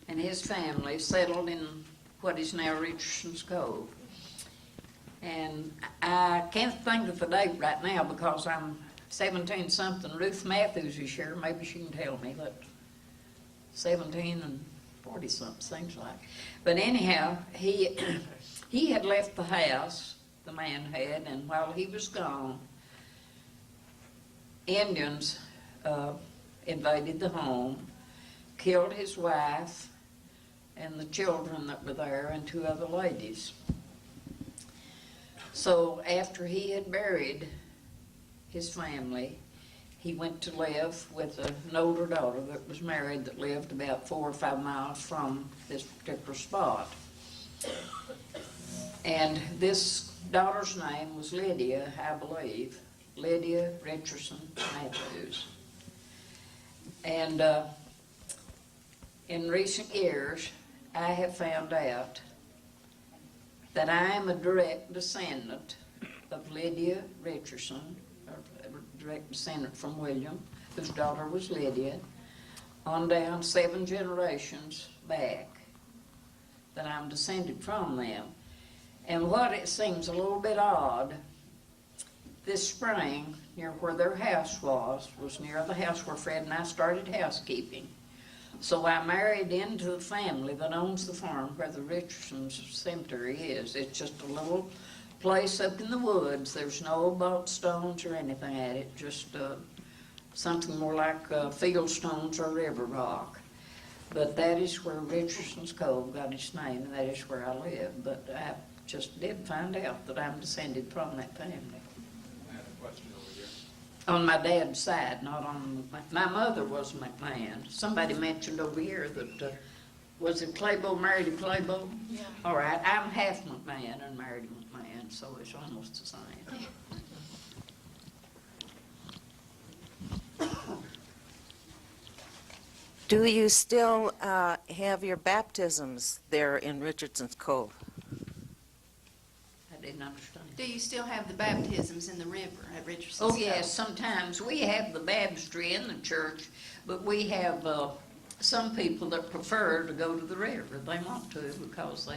and his family settled in what is now Richardson's Cove. And I can't think of the date right now because I'm 17-something. Ruth Matthews is here. Maybe she can tell me. But 17 and 40-something, seems like. But anyhow, he had left the house, the man had, and while he was gone, Indians invaded the home, killed his wife, and the children that were there, and 2 other ladies. So after he had buried his family, he went to live with an older daughter that was married that lived about 4 or 5 miles from this particular spot. And this daughter's name was Lydia, I believe, Lydia Richardson Matthews. And in recent years, I have found out that I am a direct descendant of Lydia Richardson, a direct descendant from William, whose daughter was Lydia, on down 7 generations back, that I'm descended from them. And what it seems a little bit odd, this spring, near where their house was near the house where Fred and I started housekeeping. So I married into the family that owns the farm where the Richardson's cemetery is. It's just a little place up in the woods. There's no boat stones or anything at it, just something more like field stones or river rock. But that is where Richardson's Cove got its name, and that is where I live. But I just did find out that I'm descended from that family. I have a question over here. On my dad's side, not on my mother was McMahan. Somebody mentioned over here that was it Clabo married to Clabo? Yeah. All right, I'm half McMahan and married to McMahan, so it's almost the same. Do you still have your baptisms there in Richardson's Cove? I didn't understand. Do you still have the baptisms in the river at Richardson's Oh, Cove? yes, sometimes. We have the baptistry in the church, but we have some people that prefer to go to the river. They want to because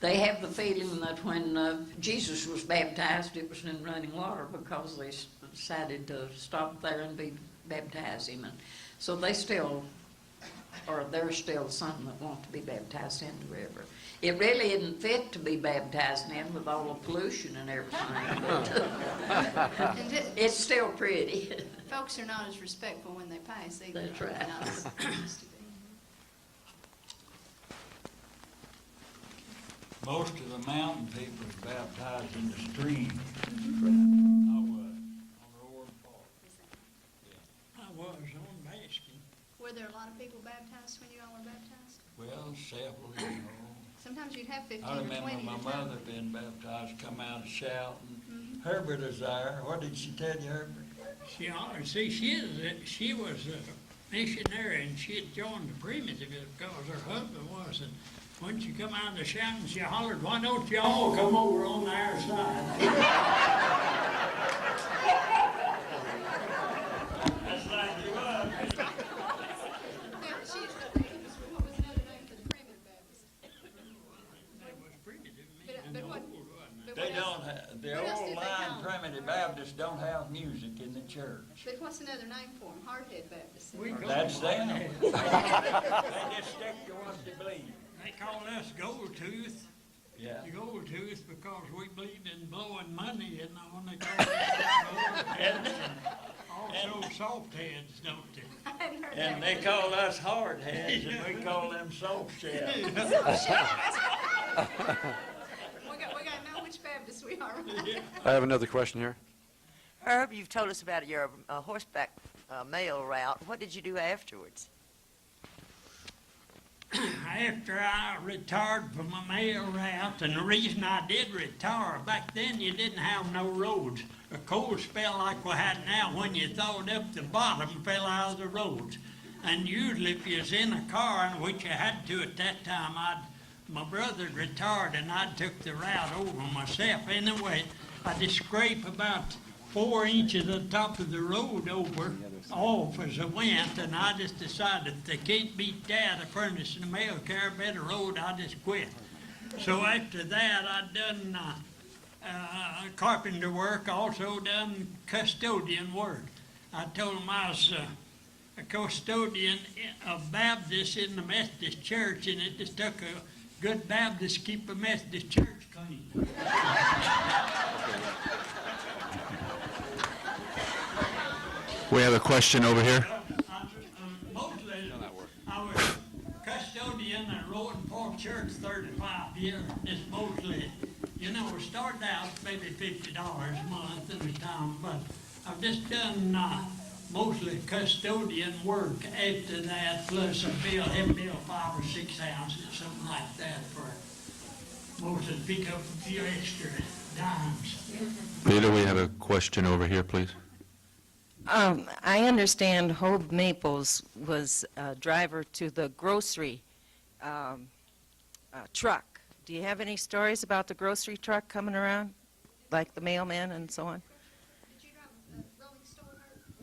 they have the feeling that when Jesus was baptized, it was in running water because they decided to stop there and baptize him. And so there's still some that want to be baptized in the river. It really isn't fit to be baptized in with all the pollution and everything, but it's still pretty. Folks are not as respectful when they pass either. That's right. They're not as they used to be. Most of the mountain people is baptized in the stream. I was on Roaring Park. I was on Baskin. Were there a lot of people baptized when you all were baptized? Well, several, you know. Sometimes you'd have 15 I or remember 20 my at a time. mother being baptized, come out shouting. Herbert is there. What did she tell you, Herbert? She hollered, see, she was a missionary and she had joined the primitive because her husband was. And when she come out of the shouting, she hollered, why don't you all come over on our side? That's like you was. Now, what was another name for the primitive Baptist? That was primitive, But meaning what- old, wasn't it? but They what else- don't have, the what else old did they line call 'em? primitive Baptists don't have music in the church. But what's another name for them? Hardhead Baptist. We call That's them. them. They just stick to what they believe. They called us gold tooth. Yeah. The gold tooth because we believed in blowing money and when they called us gold tooth. Also soft heads, don't they? I hadn't heard And that they one. call us hard heads and we call them soft shells. We got to know which Baptist we are. I have another question here. Herb, you've told us about your horseback mail route. What did you do afterwards? After I retired from my mail route, and the reason I did retire, back then you didn't have no roads. A cold spell like we had now, when you thawed up, the bottom fell out of the roads. And usually if you was in a car, which you had to at that time, my brother had retired and I took the route over myself. Anyway, I just scrape about 4 inches of the top of the road over off as I went, and I just decided if they can't beat that, a furnace and a mail carrier better road, I just quit. So after that, I done carpenter work, also done custodian work. I told them I was a custodian of Baptist in the Methodist church, and it just took a good Baptist to keep a Methodist church clean. We have a question over here. Mostly, I was custodian at Rowan Park Church 35 years. It's mostly, you know, we started out maybe $50 a month at a time, but I've just done mostly custodian work after that, plus a bill 5 or 6 ounces, something like that, for mostly pick up a few extra dimes. Veta, we have a question over here, please. I understand Hope Maples was a driver to the grocery truck. Do you have any stories about the grocery truck coming around, like the mailman and so on?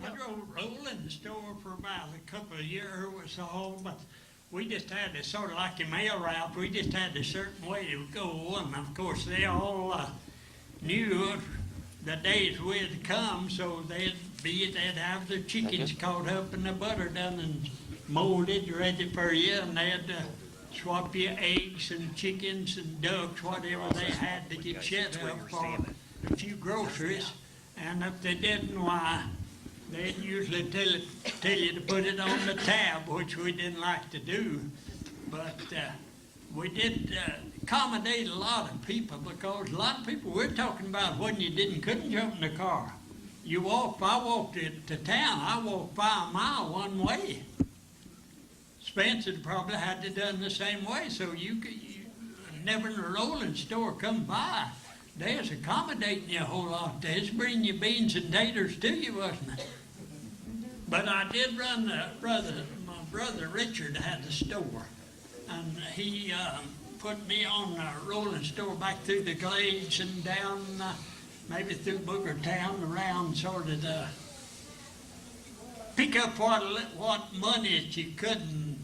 I drove rolling store for about a couple of years or so, but we just had this sort of like a mail route. We just had a certain way to go, and of course they all knew the days would come, so they'd have their chickens caught up and the butter done and molded, ready for you, and they'd swap you eggs and chickens and ducks, whatever they had to get set up for a few groceries. And if they didn't, why, they'd usually tell you to put it on the tab, which we didn't like to do. But we did accommodate a lot of people, because a lot of people, we're talking about when you couldn't jump in the car. I walked to town, I walked 5 miles one way. Spence had probably had to done the same way, so you never in a rolling store come by. They was accommodating you a whole lot. They was bringing you beans and taters to you, wasn't it? But I did run my brother Richard had the store, and he put me on a rolling store back through the Glades and down maybe through Booger Town, around sort of the pick up what money that you couldn't,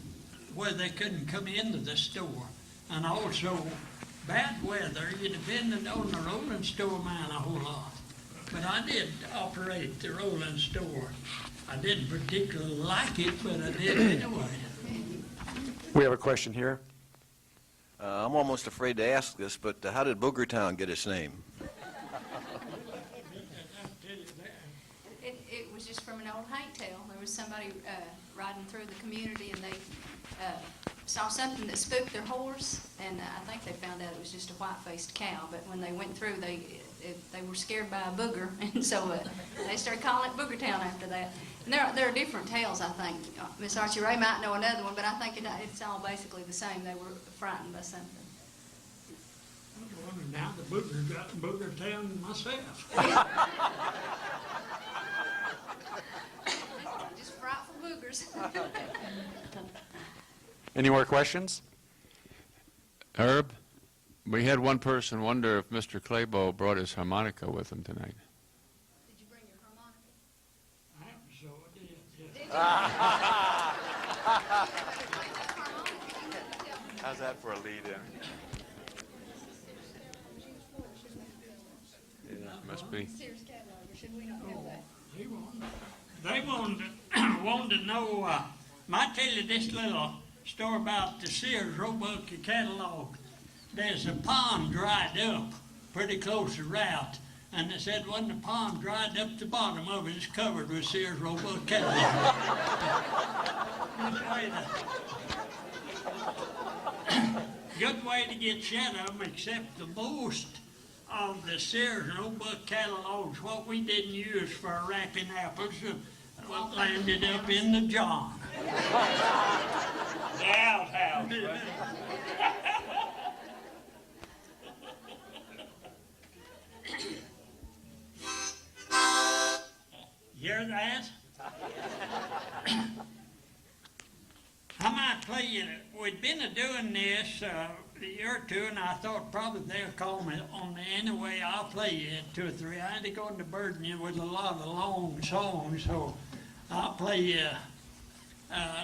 where they couldn't come into the store. And also bad weather, you depended on the rolling store man a whole lot. But I did operate the rolling store. I didn't particularly like it, but I did anyway. We have a question here. I'm almost afraid to ask this, but how did Boogertown get its name? It was just from an old haint tale. There was somebody riding through the community, and they saw something that spooked their horse, and I think they found out it was just a white-faced cow. But when they went through, they were scared by a booger, and so they started calling it Boogertown after that. And there are different tales, I think. Miss Archie Ray might know another one, but I think it's all basically the same. They were frightened by something. I wonder now the booger got in Boogertown myself. Just frightful boogers. Any more questions? Herb, we had one person wonder if Mr. Clabo brought his harmonica with him tonight. Did you bring your harmonica? I so did, yes. How's that for a lead-in? Yeah, must be. They wanted to know, might tell you this little story about the Sears Roebuck catalog. There's a pond dried up pretty close to the route, and they said when the pond dried up, the bottom of it is covered with Sears Roebuck catalog. Good way to get shed of them, except the most of the Sears Roebuck catalogs, what we didn't use for wrapping apples, landed up in the John. The outhouse. You hear that? I might play you. We'd been doing this a year or two, and I thought probably they'll call me on the anyway. I'll play you 2 or 3. I had to go into burden you with a lot of long songs, so I'll play you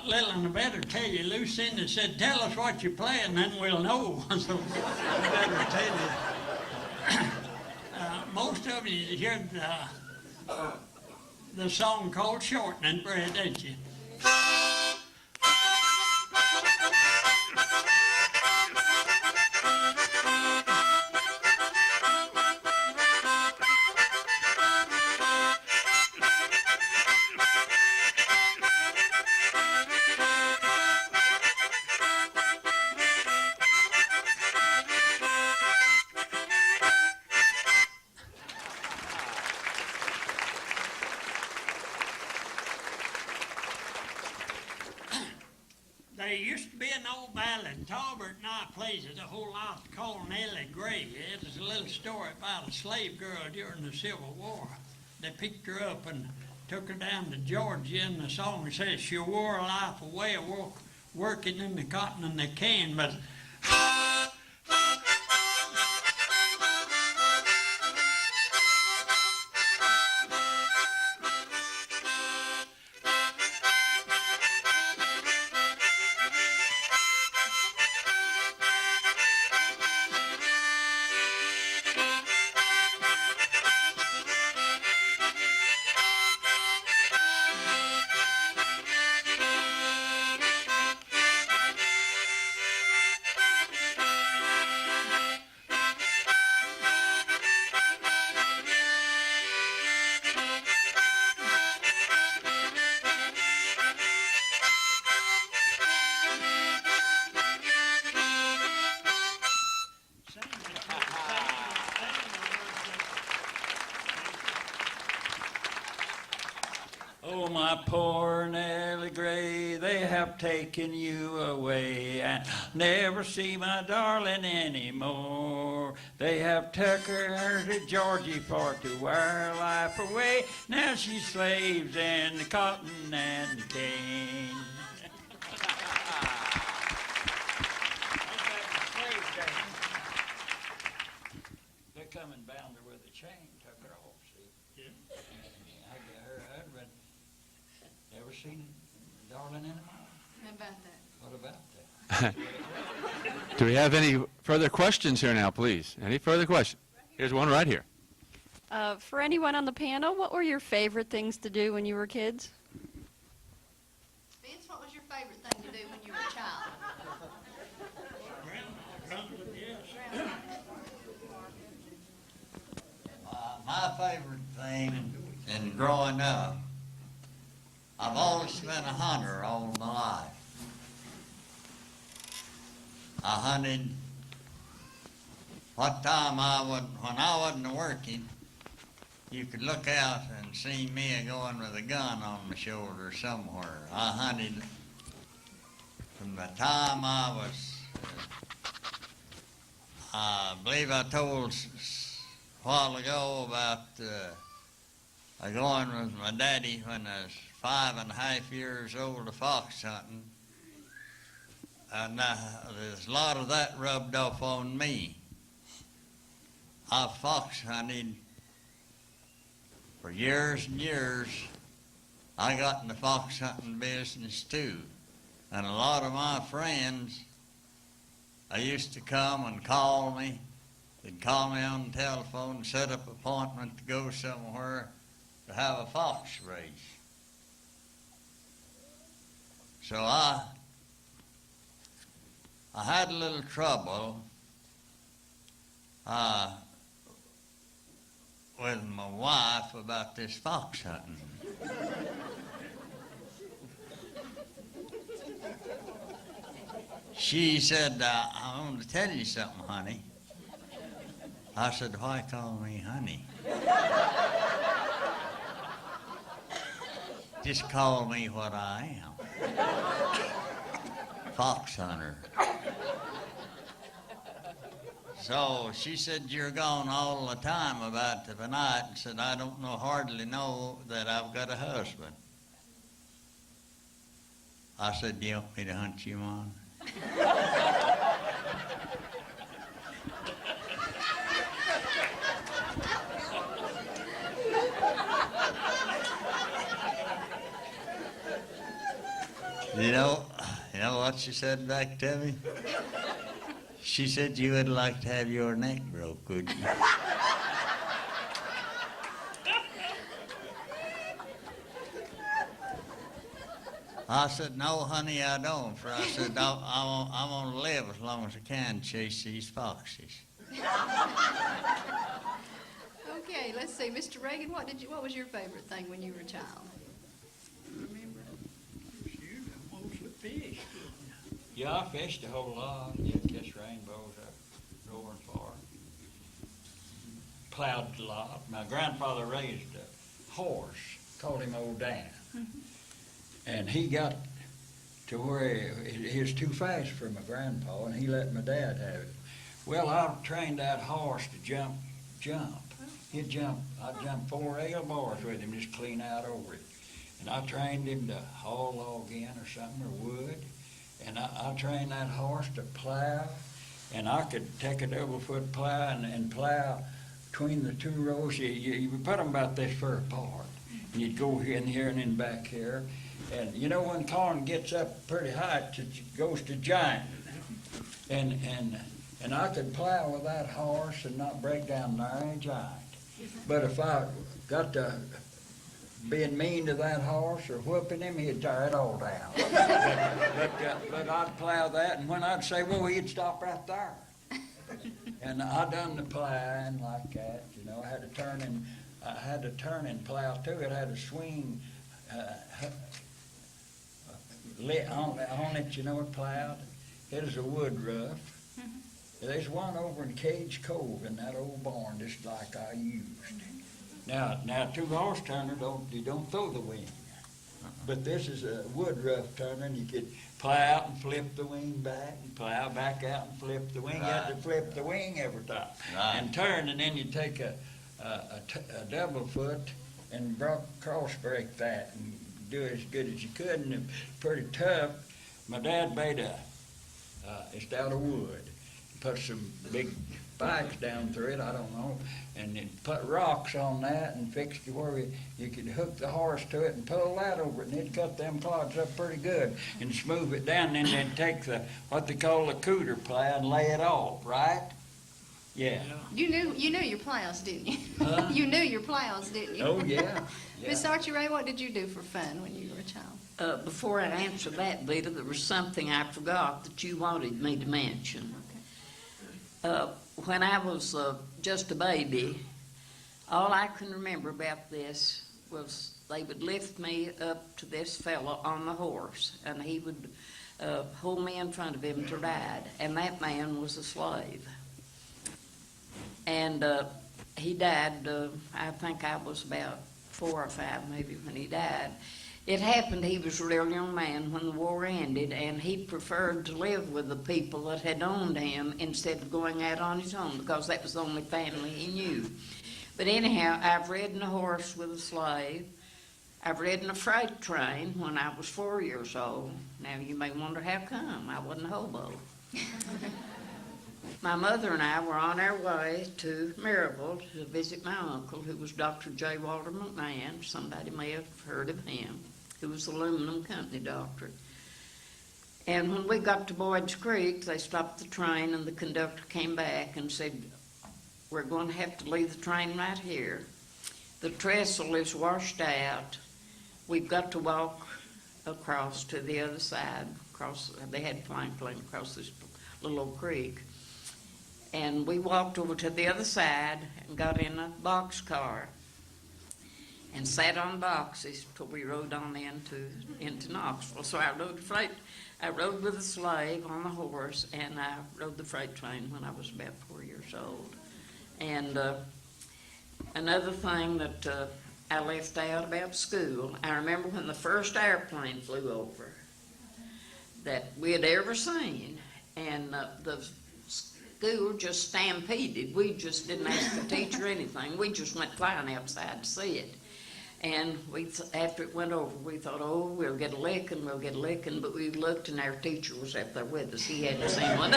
little, and I better tell you. Lucinda said, "Tell us what you're playing, then we'll know." So I better tell you. Most of you heard the song called "Shortening Bread," didn't you? used to be an old ballad. Tolbert and I plays it a whole lot called Nellie Gray. It is a little story about a slave girl during the Civil War. They picked her up and took her down to Georgia, and the song says she wore a life away of working in the cotton and the cane, but Oh, my poor Nellie Gray, they have taken you away, and never see my darling anymore. They have took her to Georgia for to wear life away. Now she slaves in the cotton and the cane. They're coming bound her with a chain, took her off, see? Yeah. I got her husband. Ever seen darling anymore? How about that? What about that? Do we have any further questions here now, please? Any further questions? Here's one right here. For anyone on the panel, what were your favorite things to do when you were kids? Spence, what was your favorite thing to do when you were a child? My favorite thing in growing up, I've always been a hunter all my life. I hunted what time when I wasn't working, you could look out and see me going with a gun on my shoulder somewhere. I hunted from the time I was, I believe I told a while ago about going with my daddy when I was 5.5 years old to fox hunting. And there's a lot of that rubbed off on me. I fox hunted for years and years. I got in the fox hunting business too. And a lot of my friends, they used to come and call me. They'd call me on the telephone and set up an appointment to go somewhere to have a fox race. So I had a little trouble with my wife about this fox hunting. She said, I want to tell you something, honey. I said, why call me honey? Just call me what I am. Fox hunter. So she said, you're gone all the time about the night, and said, I don't hardly know that I've got a husband. I said, do you want me to hunt you, Mom? You know what she said back to me? She said, you would like to have your neck broke, would you? I said, no, honey, I don't. For I said, I'm going to live as long as I can chase these foxes. Okay, let's see. Mr. Reagan, what was your favorite thing when you were a child? Remember? Mostly fish. Yeah, I fished a whole lot. Yeah, catch rainbows up, roaring far. Plowed a lot. My grandfather raised a horse, called him Old Dan. And he got to where he was too fast for my grandpa, and he let my dad have it. Well, I trained that horse to jump. He'd jump. I'd jump 4 ale bars with him, just clean out over it. And I trained him to haul log in or something, or wood. And I trained that horse to plow, and I could take a double-foot plow and plow between the 2 rows. You put them about this far apart, and you'd go in here and then back here. And you know, when corn gets up pretty high, it goes to giant. And I could plow with that horse and not break down nary a giant. But if I got to being mean to that horse or whooping him, he'd tear it all down. but I'd plow that, and when I'd say, well, he'd stop right there. And I done the plowing like that, you know. I had to turn and plow too. It had a swing lit on it, you know, it plowed. It was a wood rough. There's one over in Cage Cove in that old barn, just like I used. Now 2 horse turner you don't throw the wing, but this is a wood rough turner, and you could plow out and flip the wing back, and plow back out and flip the wing. You had to flip the wing every time and turn, and then you take a double foot and cross break that and do it as good as you could, and it's pretty tough. My dad made it's out of wood. Put some big spikes down through it, I don't know, and then put rocks on that and fixed it where you could hook the horse to it and pull that over it, and it'd cut them clods up pretty good and smooth it down, and then they'd take what they call the cooter plow and lay it off, right? Yeah. You knew your plows, didn't you? Huh? You knew your plows, didn't you? Oh, yeah. Miss Archie Ray, what did you do for fun when you were a child? Before I answer that, Veta, there was something I forgot that you wanted me to mention. When I was just a baby, all I can remember about this was they would lift me up to this fellow on the horse, and he would hold me in front of him to ride, and that man was a slave. And he died, I think I was about 4 or 5 maybe when he died. It happened he was a real young man when the war ended, and he preferred to live with the people that had owned him instead of going out on his own, because that was the only family he knew. But anyhow, I've ridden a horse with a slave. I've ridden a freight train when I was 4 years old. Now you may wonder how come. I wasn't a hobo. My mother and I were on our way to Maryville to visit my uncle, who was Dr. J. Walter McMahan. Somebody may have heard of him, who was the aluminum company doctor. And when we got to Boyd's Creek, they stopped the train, and the conductor came back and said, we're going to have to leave the train right here. The trestle is washed out. We've got to walk across to the other side. They had plank lane across this little old creek. And we walked over to the other side and got in a boxcar and sat on boxes till we rode on into Knoxville. So I rode with a slave on the horse, and I rode the freight train when I was about 4 years old. And another thing that I left out about school, I remember when the first airplane flew over that we had ever seen, and the school just stampeded. We just didn't ask the teacher anything. We just went flying outside to see it. And after it went over, we thought, oh, we'll get a licking, but we looked, and our teacher was up there with us. He hadn't seen one.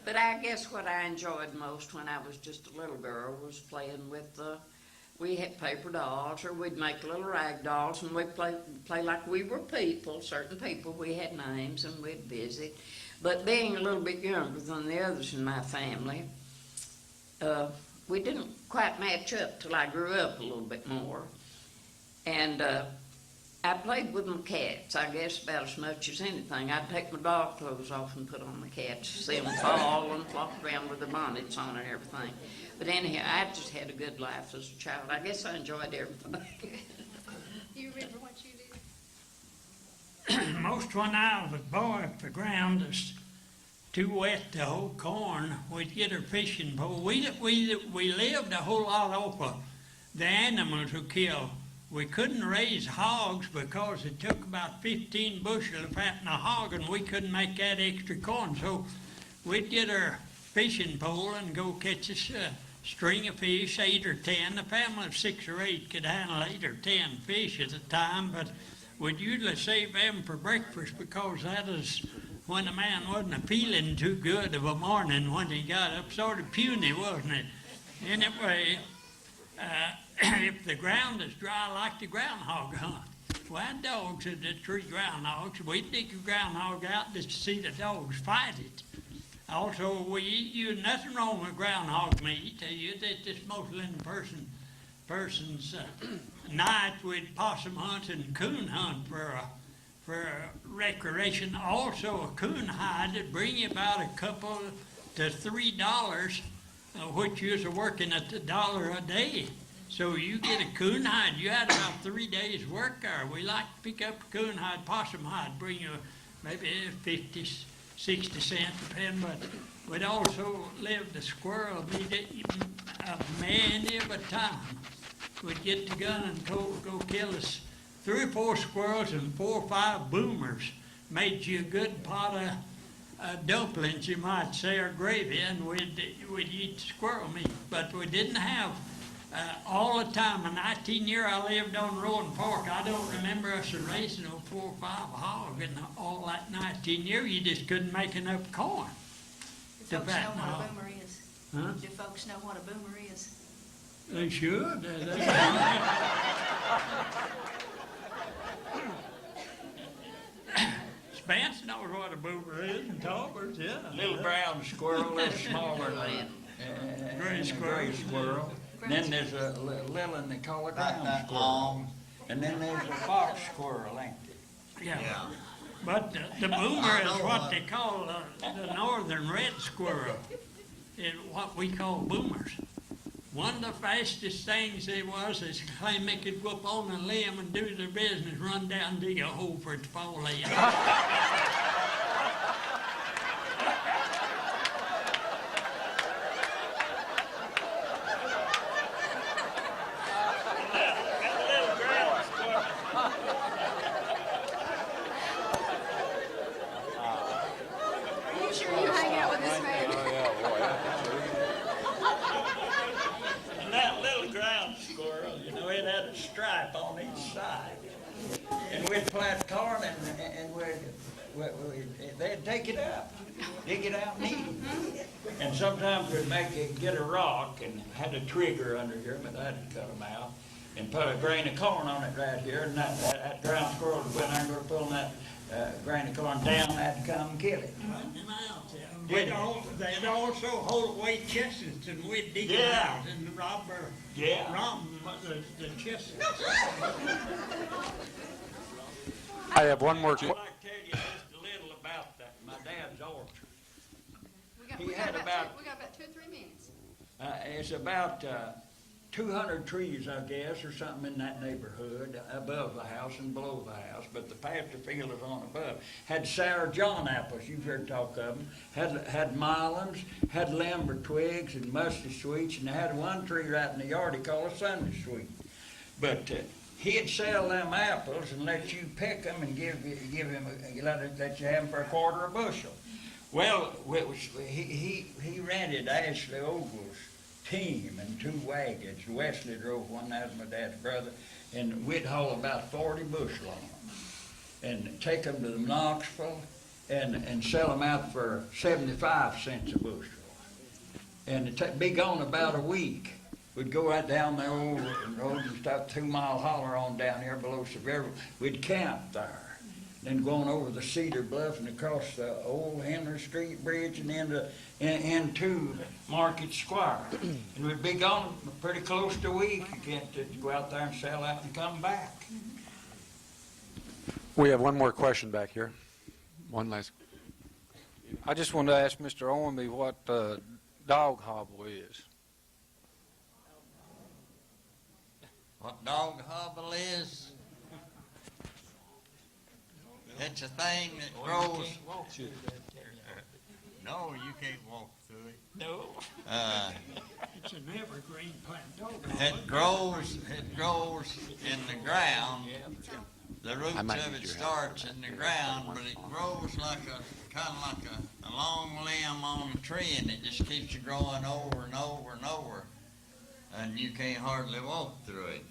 But I guess what I enjoyed most when I was just a little girl was playing with we had paper dolls, or we'd make little rag dolls, and we'd play like we were people, certain people. We had names, and we'd visit. But being a little bit younger than the others in my family, we didn't quite match up till I grew up a little bit more. And I played with my cats, I guess, about as much as anything. I'd take my dog clothes off and put on the cats, see them fall and flop around with their bonnets on and everything. But anyhow, I just had a good life as a child. I guess I enjoyed everything. Do you remember what you did? Most when I was a boy, if the ground was too wet to hold corn, we'd get our fishing pole. We lived a whole lot off of the animals who kill we couldn't raise hogs because it took about 15 bushel to fatten a hog, and we couldn't make that extra corn. So we'd get our fishing pole and go catch a string of fish, 8 or 10. A family of 6 or 8 could handle 8 or 10 fish at a time, but we'd usually save them for breakfast because that is when a man wasn't feeling too good of a morning when he got up. Sort of puny, wasn't it? Anyway, if the ground is dry, like the groundhog hunt. We had dogs at the 3 groundhogs. We'd dig a groundhog out just to see the dogs fight it. Also, we use nothing wrong with groundhog meat. You did this mostly in the person's night. We'd possum hunt and coon hunt for recreation. Also, a coon hide would bring you about a couple to $3, which you're working at $1 a day. So you get a coon hide, you had about 3 days work there. We like to pick up a coon hide, possum hide, bring you maybe 50, 60 cents, depending, but we'd also live the squirrel meat a man every time. We'd get the gun and go kill us 3 or 4 squirrels and 4 or 5 boomers. Made you a good pot of dumplings, you might say, or gravy, and we'd eat squirrel meat. But we didn't have all the time. In 19 years I lived on Rowan Park. I don't remember us raising 4 or 5 hogs in all that 19 years. You just couldn't make enough corn. Do folks know what a boomer is? Huh? Do folks know what a boomer is? They should. Spence knows what a boomer is, and Tolbert, yeah. Little brown squirrel, that's smaller than Gray a squirrel. gray squirrel. Then there's a little one they call a ground squirrel. And then there's a fox squirrel, ain't there? Yeah. But the boomer is what they call the northern red squirrel, is what we call boomers. One of the fastest things they was is claim they could go up on a limb and do their business, run down and dig a hole for it to fall in. Are you sure you hang out with this man? And that little ground squirrel, you know, it had a stripe on each side. And we'd plant corn and they'd take it up, dig it out and eat it. And sometimes we'd get a rock and had a trigger under here, but I'd cut them out, and put a grain of corn on it right here, and that ground squirrel would go in there and go pulling that grain of corn down, that'd come and kill it. They'd also hold away chestnuts, and we'd dig it out and rob the chestnuts. I have one more I'd like to tell you just a little about that. My dad's orchard. We got about 2 or 3 minutes. It's about 200 trees, I guess, or something in that neighborhood, above the house and below the house, but the pasture field is on above. Had Sour John apples, you've heard talk of them. Had Milans, had limber twigs and musty sweets, and they had one tree right in the yard he called a Sunday sweet. But he'd sell them apples and let you pick them and let you have them for a quarter a bushel. Well, he rented Ashley Ogle's team and 2 wagons. Wesley drove one, that was my dad's brother, and we'd haul about 40 bushel on them and take them to Knoxville and sell them out for 75 cents a bushel. And it'd be gone about a week. We'd go right down the old road and stuff, 2 Mile Holler on down here below Seville. We'd camp there. Then going over the Cedar Bluff and across the old Henry Street Bridge and into Market Square. And we'd be gone pretty close to a week. You can't go out there and sell out and come back. We have one more question back here. One last. I just wanted to ask Mr. Owenby what dog hobble is. What dog hobble is? It's a thing that grows. No, you can't walk through it. No. It's an evergreen plant. It grows in the ground. The roots of it starts in the ground, but it grows like kind of like a long limb on a tree, and it just keeps you growing over and over and over, and you can't hardly walk through it.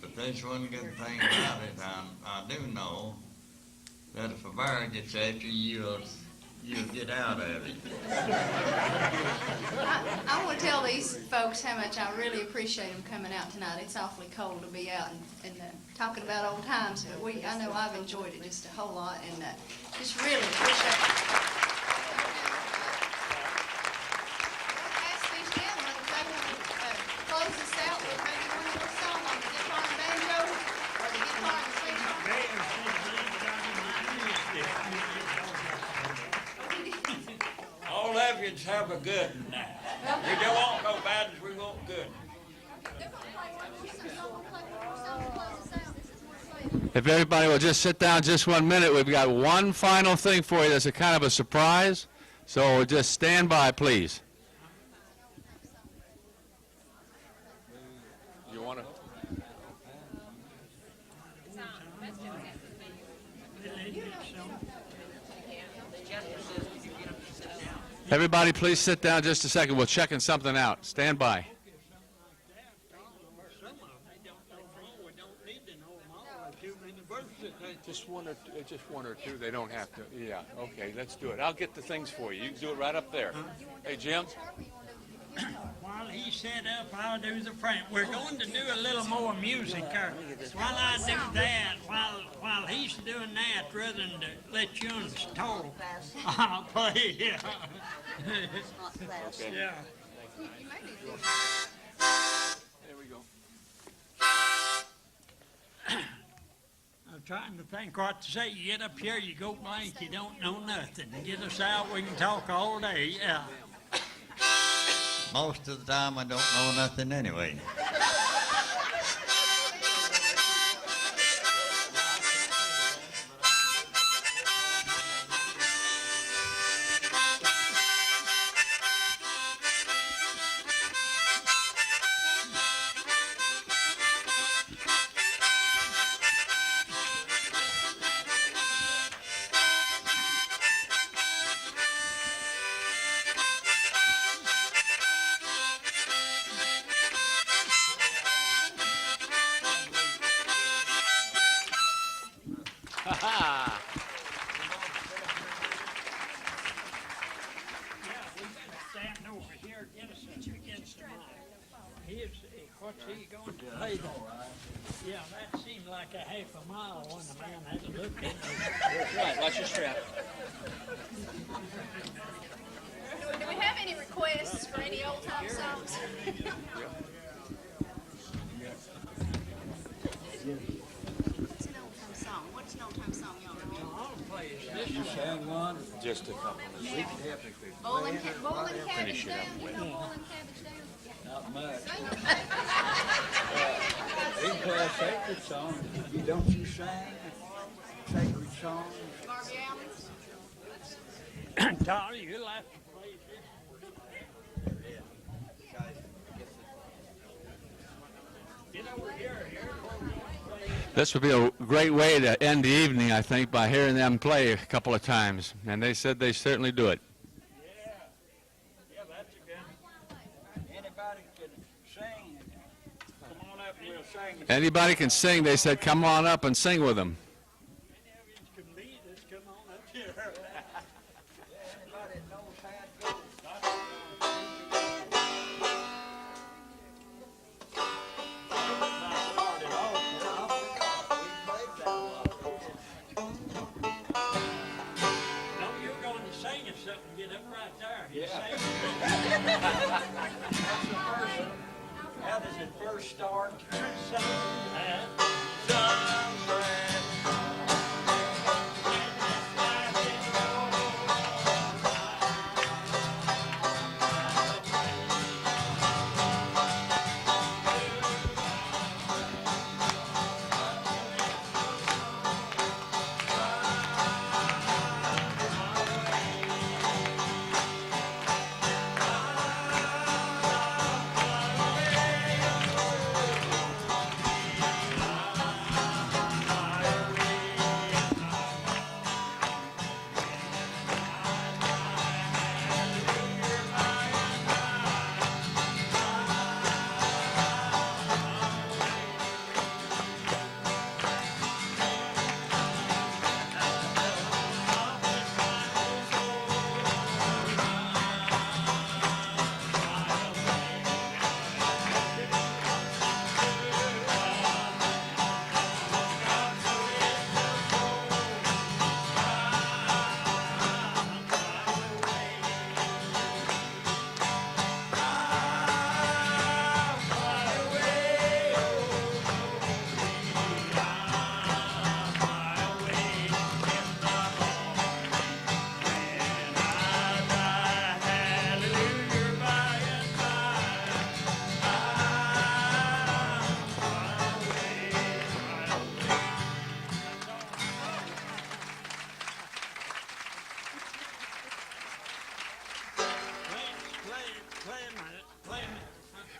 But there's one good thing about it. I do know that if a bear gets after you, you'll get out of it. I want to tell these folks how much I really appreciate them coming out tonight. It's awfully cold to be out and talking about old times, but I know I've enjoyed it just a whole lot, and just really appreciate it. Ask these gentlemen if they want to close us out with maybe one more song on the guitar and banjo, or the guitar and All of you have a good one now. We don't want no bad as we want good. If everybody will just sit down just 1 minute, we've got one final thing for you that's a kind of a surprise. So just stand by, please. You want to? Everybody, please sit down just a second. We're checking something out. Stand by. Just one or two. They don't have to. Yeah. Okay. Let's do it. I'll get the things for you. You can do it right up there. Hey, Jim. While he's set up, I'll do the frame. We're going to do a little more music. While I do that, while he's doing that, rather than to let you talk, I'll play. Yeah. Yeah. There we go. I'm trying to think what to say. You get up here, you go blank, you don't know nothing. Get us out, we can talk all day. Yeah. Most of the time, I don't know nothing anyway. What's he going to play? Yeah, that seemed like a half a mile when the man had to look at me. Right, watch your strap. Do we have any requests for any old time songs? What's an old time song y'all remember? You sang one? Just a couple. Bowling Cabbage Down. You know Bowling Cabbage Down? Not much. They play a sacred song. Don't you sing sacred songs? Barbie Allen's? Dolly, you'll have to play this. Get over here. This would be a great way to end the evening, I think, by hearing them play a couple of times. And they said they certainly do it. Yeah, that's a good one. Anybody can sing. Come on up and we'll sing. Anybody can sing. They said, come on up and sing with them. Any of you can beat us, come on up here. Anybody that knows how it goes. No, you're going to sing us something. Get up right there. Yeah. How does it first start?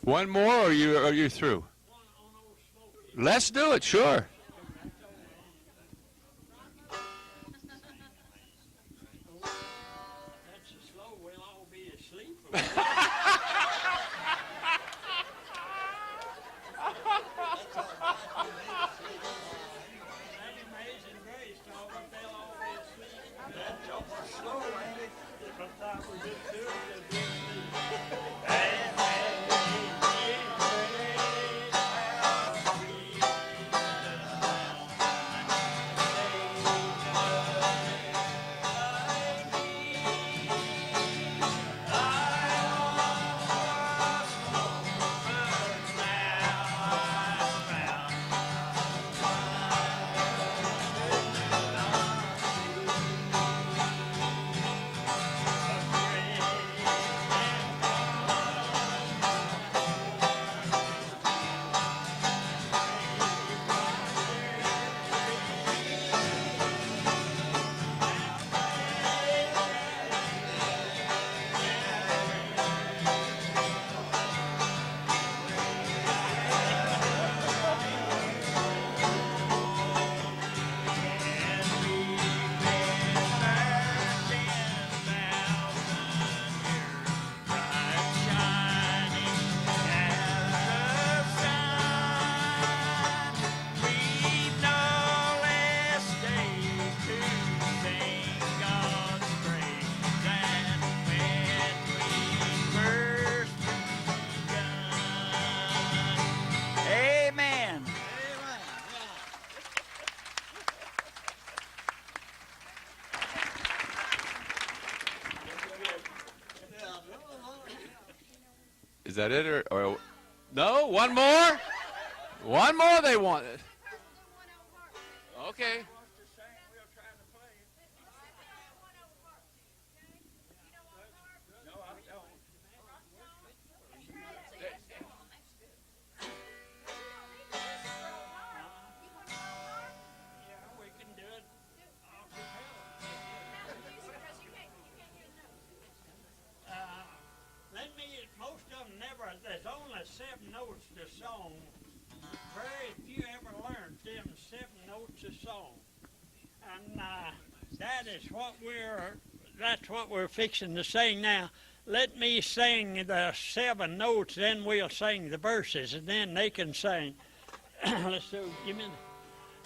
One more, or are you through? Let's do it, sure. That's so slow, we'll all be asleep. Amazing grace, Tolbert, they'll all be asleep. That's almost slow, ain't it? But that was just good, they'll be asleep. Amen. Is that it, or no? One more? One more they wanted. Okay. Most of them never, there's only 7 notes to song. Very few ever learned them 7 notes of song. And that's what we're fixing to sing now. Let me sing the 7 notes, then we'll sing the verses, and then they can sing. Let's do, give me the.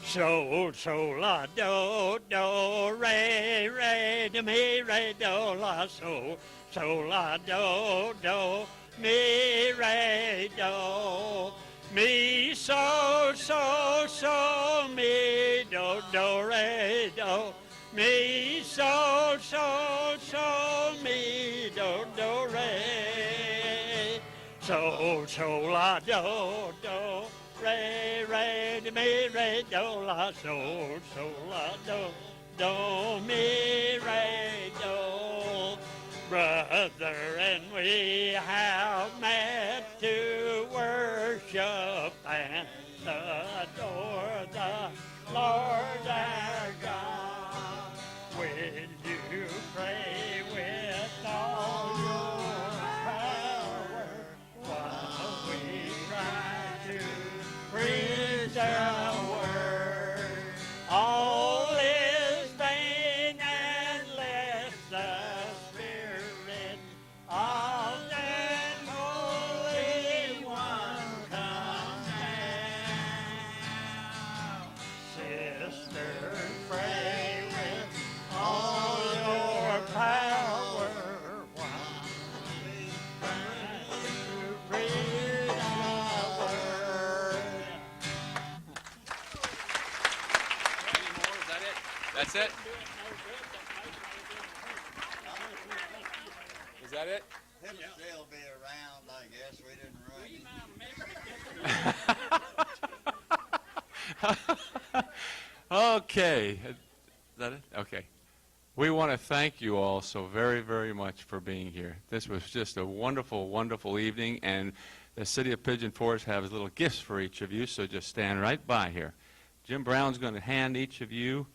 So, la, do, re, do, mi, re, do, la, so, la, do, mi, re, do, mi, so, mi, do, re, do, mi, so, mi, do, re, so, la, do, re, do, mi, re, do, la, so, la, do, mi, re, do. Brother, and we have met to worship and adore the Lord our God. Will you pray with all your power while we try to preach the word? All is vain unless the Spirit of the Holy One comes down. Sisters, pray with all your power while we try to preach the word. Is that it? That's it? Is that it? He'll still be around, I guess. We didn't run it. Okay. Is that it? Okay. We want to thank you all so very, very much for being here. This was just a wonderful, wonderful evening, and the City of Pigeon Forge has little gifts for each of you, so just stand right by here. Jim Brown's going to hand each of you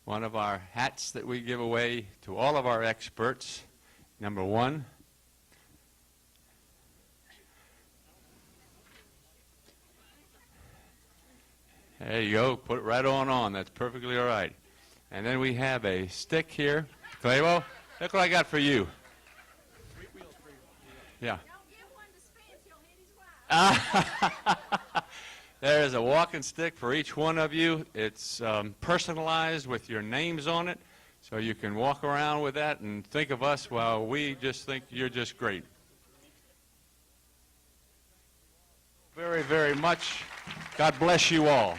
one of our hats that we give away to all of our experts. Number 1. There you go. Put it right on. That's perfectly all right. And then we have a stick here. Clabo, look what I got for you. Yeah. There is a walking stick for each one of you. It's personalized with your names on it, so you can walk around with that and think of us while we just think you're just great. Very, very much. God bless you all.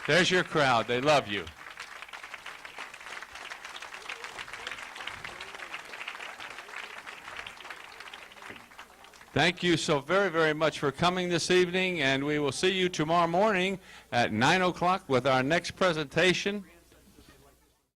There's your crowd. They love you. Thank you so very, very much for coming this evening, and we will see you tomorrow morning at 9 o'clock with our next presentation.